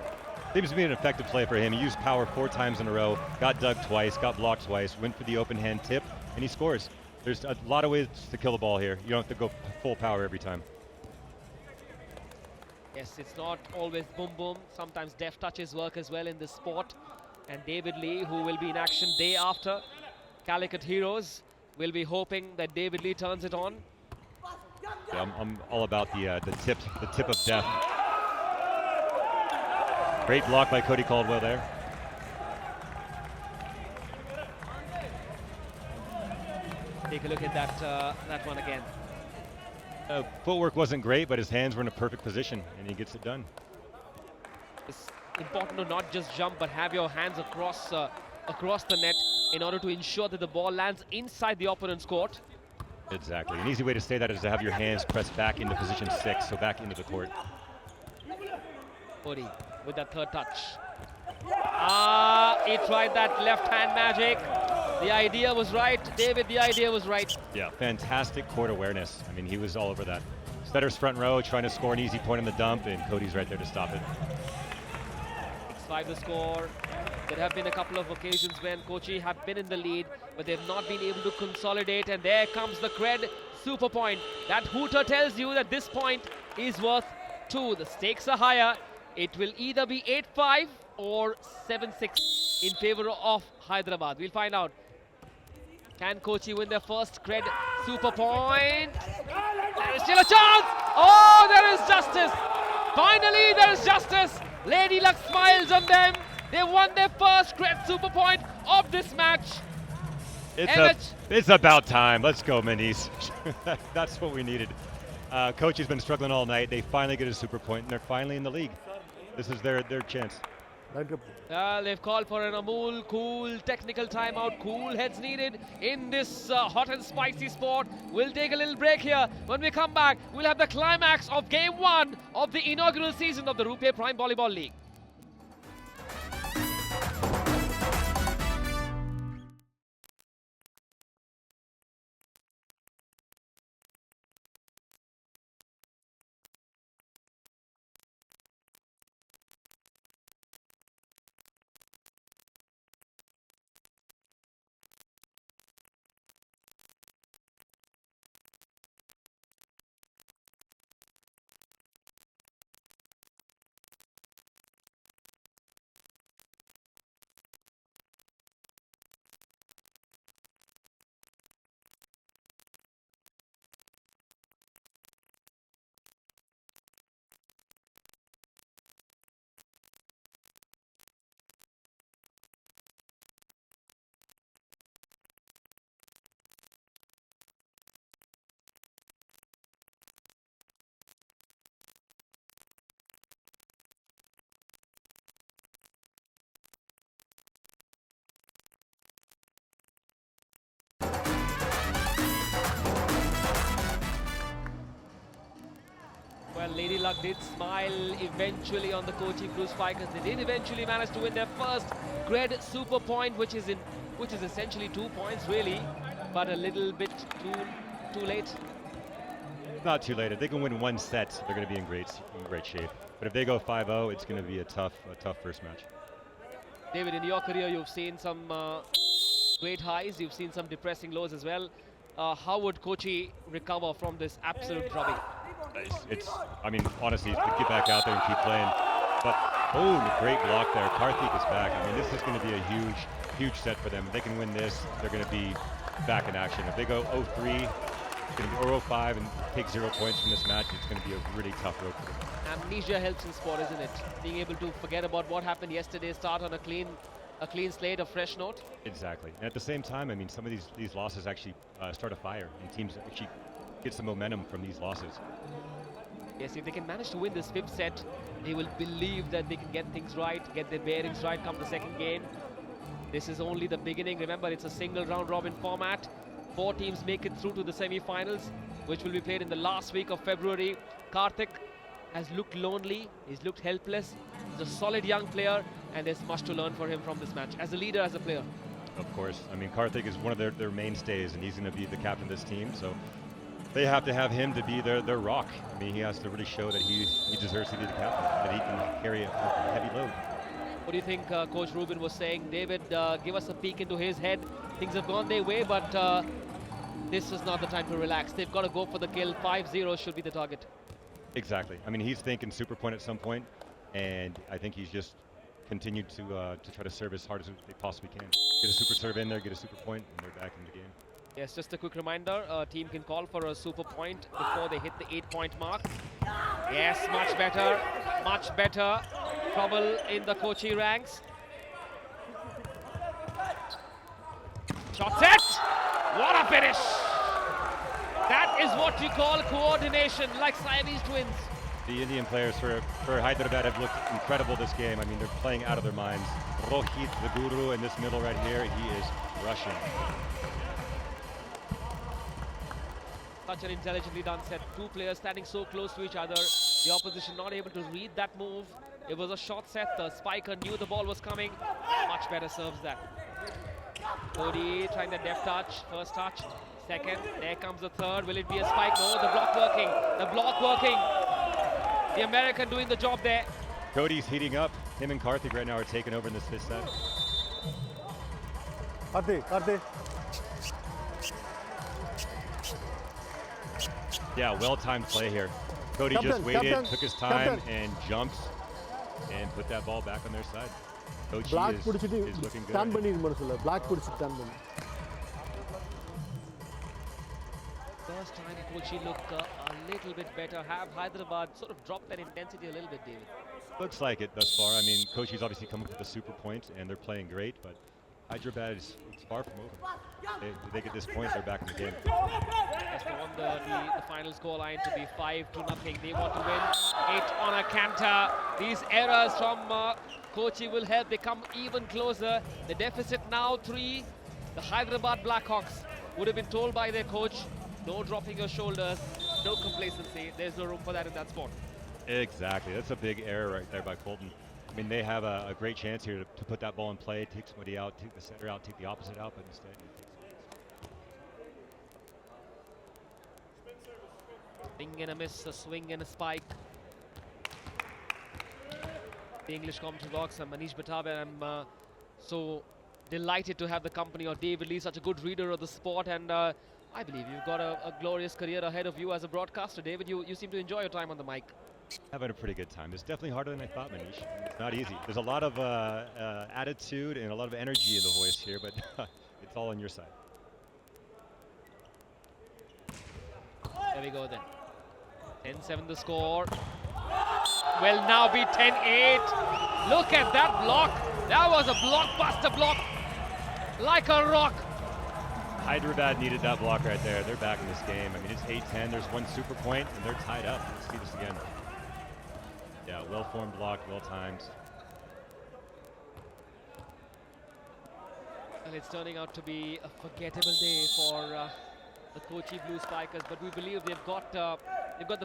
Seems to be an effective play for him. He used power 4 times in a row, got dug twice, got blocked twice, went for the open hand tip, and he scores. There's a lot of ways to kill the ball here. You don't have to go full power every time. Yes, it's not always boom boom. Sometimes deft touches work as well in this sport. And David Lee, who will be in action day after Calicut Heroes, will be hoping that David Lee turns it on. Yeah, I'm all about the tip of death. Great block by Cody Caldwell there. Take a look at that one again. Footwork wasn't great, but his hands were in a perfect position, and he gets it done. It's important to not just jump, but have your hands across the net in order to ensure that the ball lands inside the opponent's court. Exactly. An easy way to say that is to have your hands pressed back into position 6, so back into the court. Cody with that third touch. He tried that left hand magic. The idea was right, David, the idea was right. Yeah, fantastic court awareness. I mean, he was all over that. Setter's front row trying to score an easy point in the dump, and Cody's right there to stop it. 6-5 the score. There have been a couple of occasions when Kochi have been in the lead, but they've not been able to consolidate, and there comes the cred super point. That hooter tells you that this point is worth 2. The stakes are higher. It will either be 8-5 or 7-6 in favor of Hyderabad. We'll find out. Can Kochi win their first cred super point? There is still a chance! Oh, there is justice! Finally, there is justice! Lady Luck smiles on them. They won their first cred super point of this match. It's about time. Let's go, Manish. That's what we needed. Kochi's been struggling all night. They finally get a super point, and they're finally in the league. This is their chance. They've called for an Amul cool technical timeout. Cool heads needed in this hot and spicy sport. We'll take a little break here. When we come back, we'll have the climax of Game 1 of the inaugural season of the RuPay Prime Volleyball League. luck did smile eventually on the Kochi Blue Spikers. They did eventually manage to win their first Gred Super Point, which is essentially 2 points really, but a little bit too late. Not too late. If they can win one set, they're going to be in great shape. But if they go 5-0, it's going to be a tough first match. David, in your career, you've seen some great highs. You've seen some depressing lows as well. How would Kochi recover from this absolute drubbing? I mean, honestly, get back out there and keep playing. But, oh, great block there. Karthik is back. I mean, this is going to be a huge set for them. If they can win this, they're going to be back in action. If they go 0-3, it's going to be 0-5 and take 0 points from this match, it's going to be a really tough road for them. Amnesia helps in sport, isn't it? Being able to forget about what happened yesterday, start on a clean slate, a fresh note. Exactly. And at the same time, I mean, some of these losses actually start a fire, and teams actually get some momentum from these losses. Yes, if they can manage to win this fifth set, they will believe that they can get things right, get their bearings right come the second game. This is only the beginning. Remember, it's a single round-robin format. 4 teams make it through to the semi-finals, which will be played in the last week of February. Karthik has looked lonely, he's looked helpless. He's a solid young player, and there's much to learn for him from this match, as a leader, as a player. Of course. I mean, Karthik is one of their mainstays, and he's going to be the captain of this team, so they have to have him to be their rock. I mean, he has to really show that he deserves to be the captain, that he can carry a heavy load. What do you think Coach Rubin was saying? David, give us a peek into his head. Things have gone their way, but this is not the time to relax. They've got to go for the kill. 5-0 should be the target. Exactly. I mean, he's thinking super point at some point, and I think he's just continued to try to serve as hard as they possibly can. Get a super serve in there, get a super point, and they're back in the game. Yes, just a quick reminder, a team can call for a super point before they hit the 8-point mark. Yes, much better, much better. Trouble in the Kochi ranks. Shot set! What a finish! That is what you call coordination, like Siamese twins. The Indian players for Hyderabad have looked incredible this game. I mean, they're playing out of their minds. Rohit, the guru, in this middle right here, he is rushing. Such an intelligently done set. 2 players standing so close to each other. The opposition not able to read that move. It was a short set. The spiker knew the ball was coming. Much better serves that. Cody trying the deft touch. First touch. Second. There comes the third. Will it be a spike? No, the block working. The block working. The American doing the job there. Cody's heating up. Him and Karthik right now are taking over in this fifth set. Karthik. Yeah, well-timed play here. Cody just waited, took his time, and jumps, and put that ball back on their side. Kochi is looking good. Black First time Kochi look a little bit better. Have Hyderabad sort of dropped that intensity a little bit, David? Looks like it thus far. I mean, Kochi's obviously come up with a super point, and they're playing great, but Hyderabad is far from over. If they get this point, they're back in the game. Yes, they want the final scoreline to be 5-0. They want to win 8 on a canter. These errors from Kochi will help. They come even closer. The deficit now 3. The Hyderabad Blackhawks would have been told by their coach, no dropping your shoulders, no complacency. There's no room for that in that sport. Exactly. That's a big error right there by Colton. I mean, they have a great chance here to put that ball in play, take somebody out, take the center out, take the opposite out, but instead he takes it. Swing and a miss, a swing and a spike. The English commentary box, I'm Manish Batabe, and I'm so delighted to have the company of David Lee, such a good reader of the sport, and I believe you've got a glorious career ahead of you as a broadcaster. David, you seem to enjoy your time on the mic. Having a pretty good time. It's definitely harder than I thought, Manish. It's not easy. There's a lot of attitude and a lot of energy in the voice here, but it's all on your side. There we go then. 10-7 the score. Will now be 10-8. Look at that block. That was a blockbuster block. Like a rock. Hyderabad needed that block right there. They're back in this game. I mean, it's 8-10. There's one super point, and they're tied up. Let's see this again. Yeah, well-formed block, well-timed. And it's turning out to be a forgettable day for the Kochi Blue Spikers, but we believe they've got the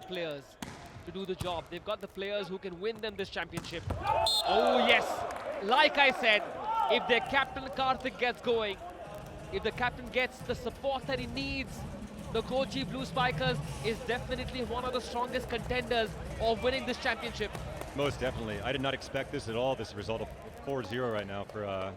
players to do the job. They've got the players who can win them this championship. Oh yes, like I said, if their captain Karthik gets going, if the captain gets the support that he needs, the Kochi Blue Spikers is definitely one of the strongest contenders of winning this championship. Most definitely. I did not expect this at all, this result of 4-0 right now for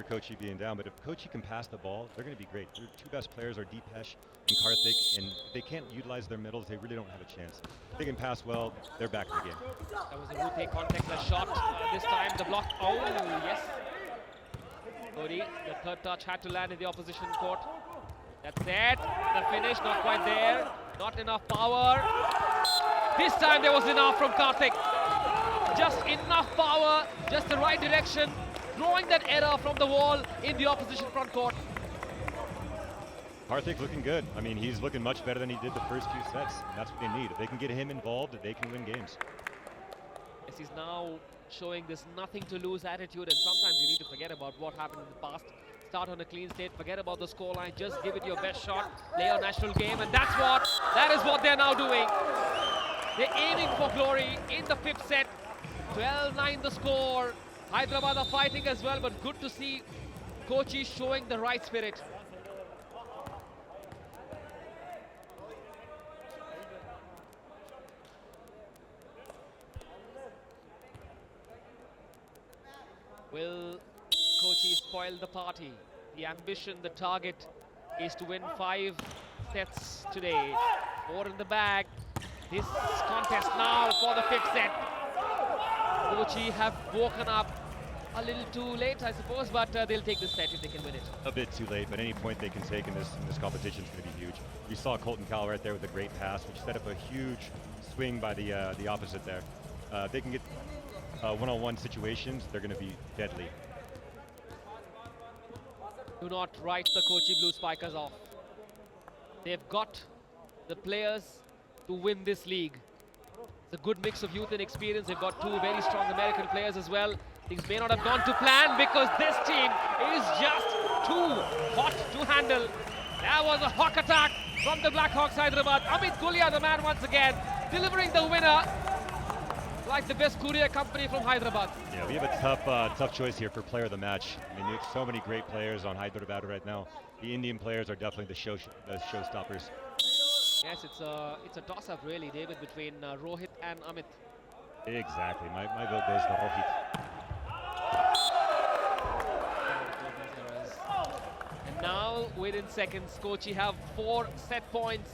Kochi being down. But if Kochi can pass the ball, they're going to be great. Their two best players are Deepesh and Karthik, and if they can't utilize their middles, they really don't have a chance. If they can pass well, they're back in the game. That was a RuPay contactless shot. This time the block. Oh, yes. Cody, the third touch had to land in the opposition court. That's it. The finish, not quite there. Not enough power. This time there was enough from Karthik. Just enough power, just the right direction, throwing that error from the wall in the opposition front court. Karthik looking good. I mean, he's looking much better than he did the first few sets. That's what they need. If they can get him involved, they can win games. Yes, he's now showing this nothing to lose attitude, and sometimes you need to forget about what happened in the past. Start on a clean state, forget about the scoreline, just give it your best shot, play a national game, and that is what they're now doing. They're aiming for glory in the fifth set. 12-9 the score. Hyderabad are fighting as well, but good to see Kochi showing the right spirit. Will Kochi spoil the party? The ambition, the target is to win 5 sets today. 4 in the bag. This contest now for the 5th set. Kochi have woken up a little too late, I suppose, but they'll take this set if they can win it. A bit too late, but any point they can take in this competition is going to be huge. You saw Colton Cowell right there with a great pass, which set up a huge swing by the opposite there. They can get one-on-one situations, they're going to be deadly. Do not write the Kochi Blue Spikers off. They've got the players to win this league. It's a good mix of youth and experience. They've got 2 very strong American players as well. Things may not have gone to plan because this team is just too hot to handle. That was a hawk attack from the Blackhawks Hyderabad. Amit Gulia, the man once again, delivering the winner like the best courier company from Hyderabad. Yeah, we have a tough choice here for player of the match. I mean, there's so many great players on Hyderabad right now. The Indian players are definitely the showstoppers. Yes, it's a toss-up really, David, between Rohit and Amit. Exactly. My vote goes to Rohit. And now, within seconds, Kochi have 4 set points.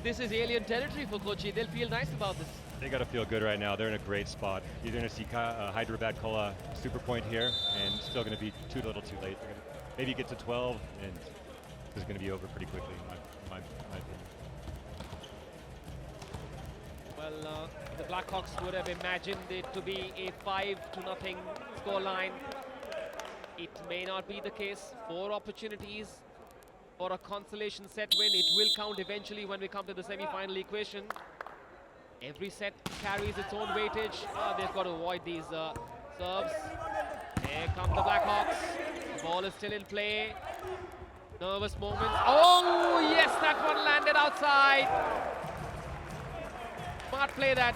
This is alien territory for Kochi. They'll feel nice about this. They got to feel good right now. They're in a great spot. You're going to see Hyderabad call a super point here, and still going to be too little too late. They're going to maybe get to 12, and this is going to be over pretty quickly, in my opinion. Well, the Blackhawks would have imagined it to be a 5-0 scoreline. It may not be the case. 4 opportunities for a consolation set win. It will count eventually when we come to the semi-final equation. Every set carries its own weightage. They've got to avoid these serves. Here come the Blackhawks. The ball is still in play. Nervous moments. Oh, yes, that one landed outside. Smart play that.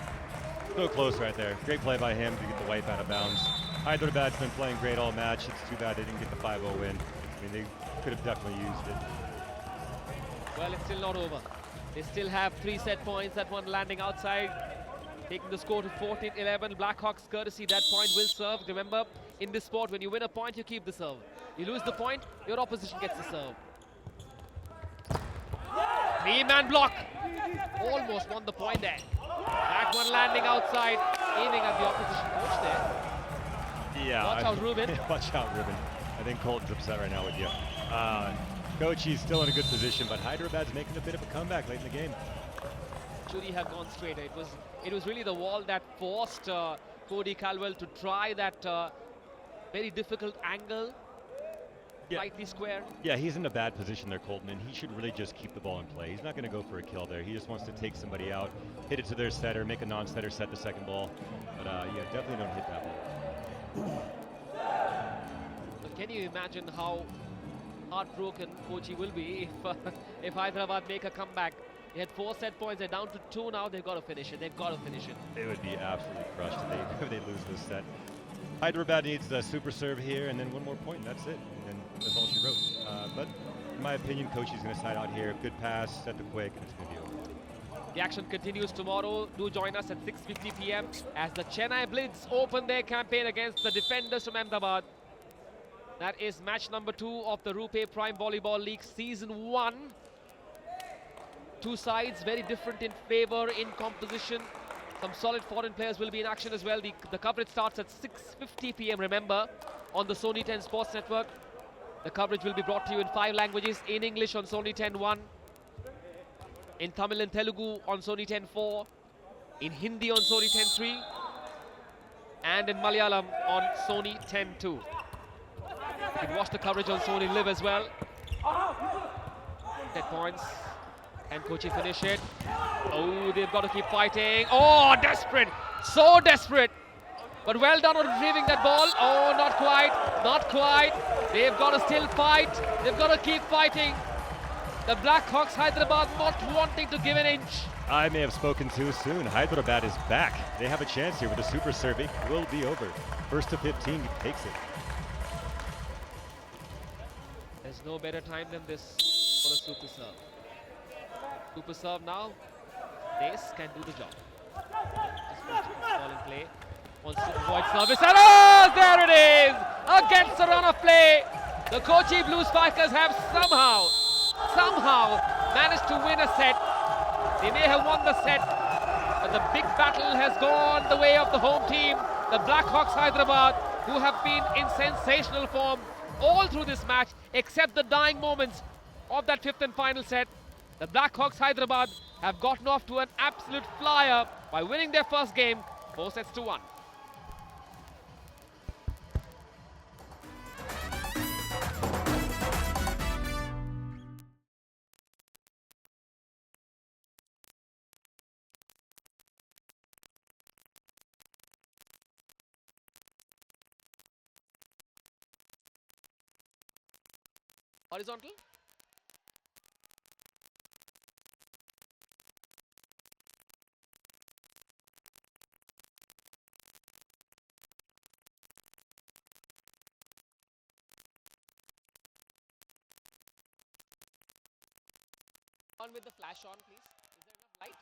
So close right there. Great play by him to get the wipe out of bounds. Hyderabad's been playing great all match. It's too bad they didn't get the 5-0 win. I mean, they could have definitely used it. Well, it's still not over. They still have 3 set points. That one landing outside, taking the score to 14-11. Blackhawks courtesy, that point will serve. Remember, in this sport, when you win a point, you keep the serve. You lose the point, your opposition gets the serve. 3-man block. Almost won the point there. That one landing outside, aiming at the opposition coach there. Yeah. Watch out, Ruben. Watch out, Ruben. I think Colton's upset right now with you. Kochi's still in a good position, but Hyderabad's making a bit of a comeback late in the game. Should he have gone straighter? It was really the wall that forced Cody Caldwell to try that very difficult angle. Yeah. Slightly square. Yeah, he's in a bad position there, Colton, and he should really just keep the ball in play. He's not going to go for a kill there. He just wants to take somebody out, hit it to their setter, make a non-setter set the second ball. But yeah, definitely don't hit that ball. But can you imagine how heartbroken Kochi will be if Hyderabad make a comeback? They had 4 set points. They're down to 2 now. They've got to finish it. They've got to finish it. They would be absolutely crushed if they lose this set. Hyderabad needs a super serve here and then one more point, and that's it. And that's all she wrote. But in my opinion, Kochi's going to side out here. Good pass, set the quick, and it's going to be over. The action continues tomorrow. Do join us at 6:50 p.m. as the Chennai Blitz open their campaign against the defenders from Ahmedabad. That is match number 2 of the RuPay Prime Volleyball League Season 1. 2 sides, very different in flavor, in composition. Some solid foreign players will be in action as well. The coverage starts at 6:50 p.m. Remember, on the Sony 10 Sports Network. The coverage will be brought to you in 5 languages. In English on Sony 10-1. In Tamil and Telugu on Sony 10-4. In Hindi on Sony 10-3. And in Malayalam on Sony 10-2. You can watch the coverage on Sony Live as well. 10 points. And Kochi finish it. Oh, they've got to keep fighting. Oh, desperate. So desperate. But well done on retrieving that ball. Oh, not quite. Not quite. They've got to still fight. They've got to keep fighting. The Blackhawks Hyderabad not wanting to give an inch. I may have spoken too soon. Hyderabad is back. They have a chance here with a super serve. It will be over. First to 15 takes it. There's no better time than this for a super serve. Super serve now. This can do the job. Just wants to put the ball in play. Wants to avoid service. And oh, there it is! Against the run of play. The Kochi Blue Spikers have somehow managed to win a set. They may have won the set, but the big battle has gone the way of the home team, the Blackhawks Hyderabad, who have been in sensational form all through this match, except the dying moments of that 5th and final set. The Blackhawks Hyderabad have gotten off to an absolute flyer by winning their first game, 4-1. Horizontal. On with the flash on, please. Is there enough light?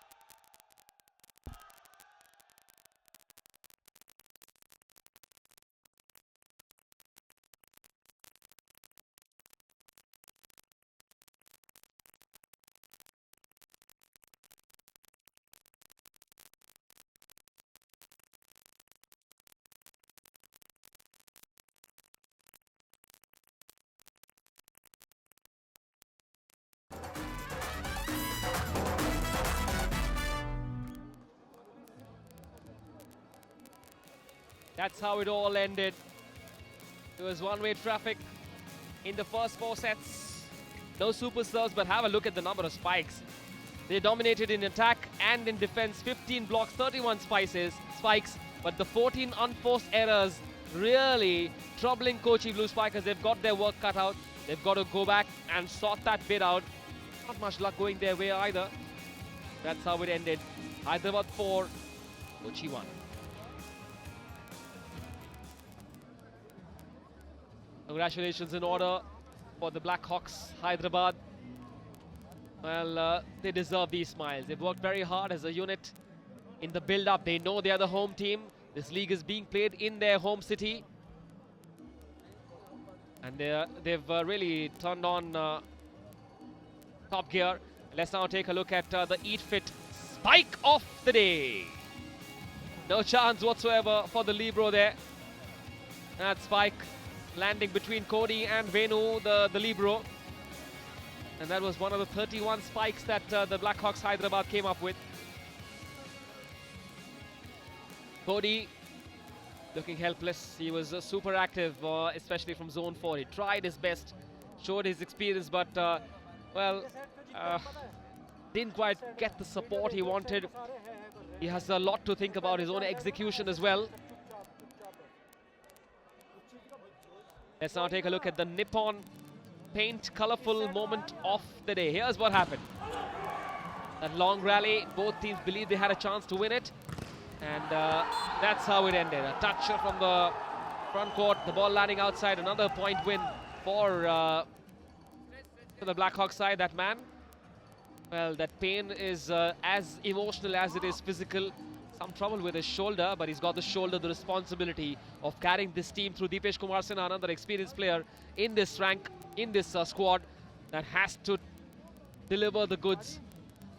That's how it all ended. It was one-way traffic in the first 4 sets. No super serves, but have a look at the number of spikes. They dominated in attack and in defense. 15 blocks, 31 spikes, but the 14 unforced errors really troubling Kochi Blue Spikers. They've got their work cut out. They've got to go back and sort that bit out. Not much luck going their way either. That's how it ended. Hyderabad 4, Kochi 1. Congratulations in order for the Blackhawks Hyderabad. Well, they deserve these smiles. They've worked very hard as a unit in the build-up. They know they are the home team. This league is being played in their home city. And they've really turned on top gear. Let's now take a look at the Eat Fit spike of the day. No chance whatsoever for the libero there. That spike landing between Cody and Venu, the libero. And that was one of the 31 spikes that the Blackhawks Hyderabad came up with. Cody looking helpless. He was super active, especially from zone 4. He tried his best, showed his experience, but didn't quite get the support he wanted. He has a lot to think about, his own execution as well. Let's now take a look at the Nippon paint colorful moment of the day. Here's what happened. That long rally, both teams believed they had a chance to win it. And that's how it ended. A touch from the front court, the ball landing outside. Another point win for the Blackhawks side. That man, well, that pain is as emotional as it is physical. Some trouble with his shoulder, but he's got the responsibility of carrying this team through. Dipesh Kumar Sinha, another experienced player in this rank, in this squad, that has to deliver the goods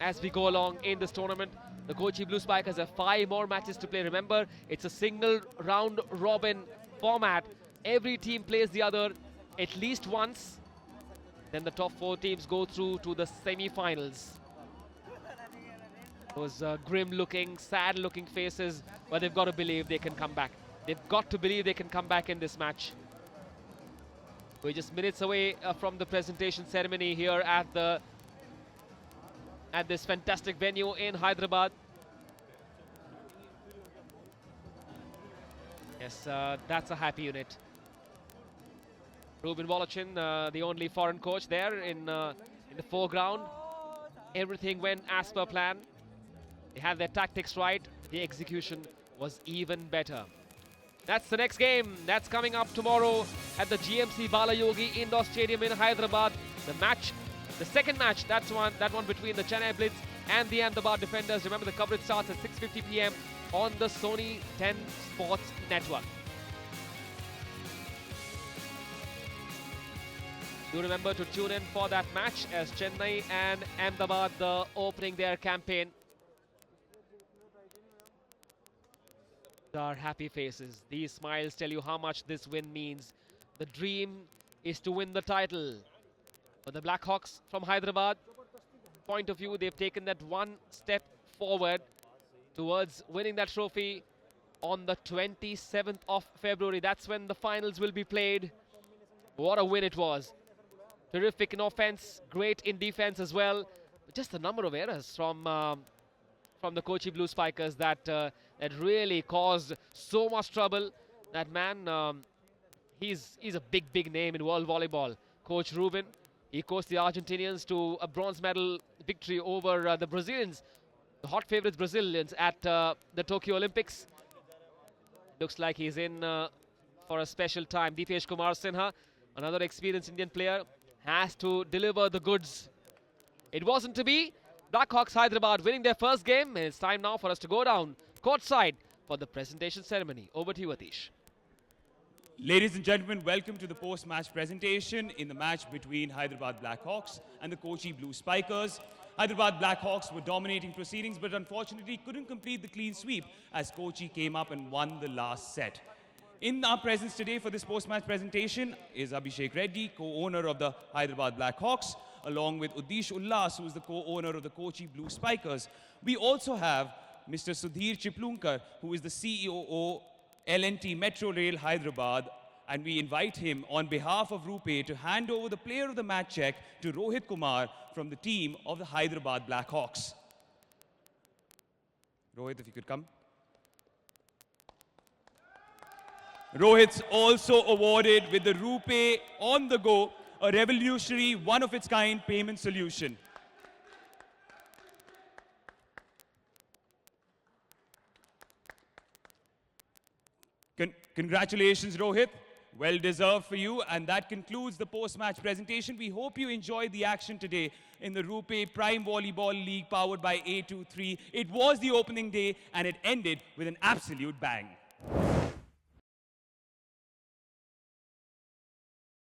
as we go along in this tournament. The Kochi Blue Spikers have 5 more matches to play. Remember, it's a single round robin format. Every team plays the other at least once. Then the top 4 teams go through to the semi-finals. Those grim-looking, sad-looking faces, but they've got to believe they can come back. They've got to believe they can come back in this match. We're just minutes away from the presentation ceremony here at this fantastic venue in Hyderabad. Yes, that's a happy unit. Ruben Volochin, the only foreign coach there in the foreground. Everything went as per plan. They had their tactics right. The execution was even better. That's the next game. That's coming up tomorrow at the GMC Balayogi Indoor Stadium in Hyderabad. The second match, that one between the Chennai Blitz and the Ahmedabad Defenders. Remember, the coverage starts at 6:50 p.m. on the Sony 10 Sports Network. Do remember to tune in for that match as Chennai and Ahmedabad opening their campaign. Our happy faces. These smiles tell you how much this win means. The dream is to win the title. For the Blackhawks from Hyderabad point of view, they've taken that one step forward towards winning that trophy on the 27th of February. That's when the finals will be played. What a win it was. Terrific in offense, great in defense as well. Just the number of errors from the Kochi Blue Spikers that really caused so much trouble. That man, he's a big name in world volleyball. Coach Ruben, he coached the Argentinians to a bronze medal victory over the Brazilians, the hot favorites Brazilians at the Tokyo Olympics. Looks like he's in for a special time. Dipesh Kumar Sinha, another experienced Indian player, has to deliver the goods. It wasn't to be. Blackhawks Hyderabad winning their first game, and it's time now for us to go down courtside for the presentation ceremony. Over to you, Atish. Ladies and gentlemen, welcome to the post-match presentation in the match between Hyderabad Blackhawks and the Kochi Blue Spikers. Hyderabad Blackhawks were dominating proceedings, but unfortunately couldn't complete the clean sweep as Kochi came up and won the last set. In our presence today for this post-match presentation is Abhishek Reddy, co-owner of the Hyderabad Blackhawks, along with Udish Ullas, who is the co-owner of the Kochi Blue Spikers. We also have Mr. Sudhir Chiplunkar, who is the CEO L&T Metro Rail Hyderabad, and we invite him on behalf of RuPay to hand over the player of the match check to Rohit Kumar from the team of the Hyderabad Blackhawks. Rohit, if you could come. Rohit's also awarded with the RuPay On The Go, a revolutionary, one-of-its-kind payment solution. Congratulations, Rohit. Well deserved for you. And that concludes the post-match presentation. We hope you enjoyed the action today in the RuPay Prime Volleyball League powered by A23. It was the opening day and it ended with an absolute bang.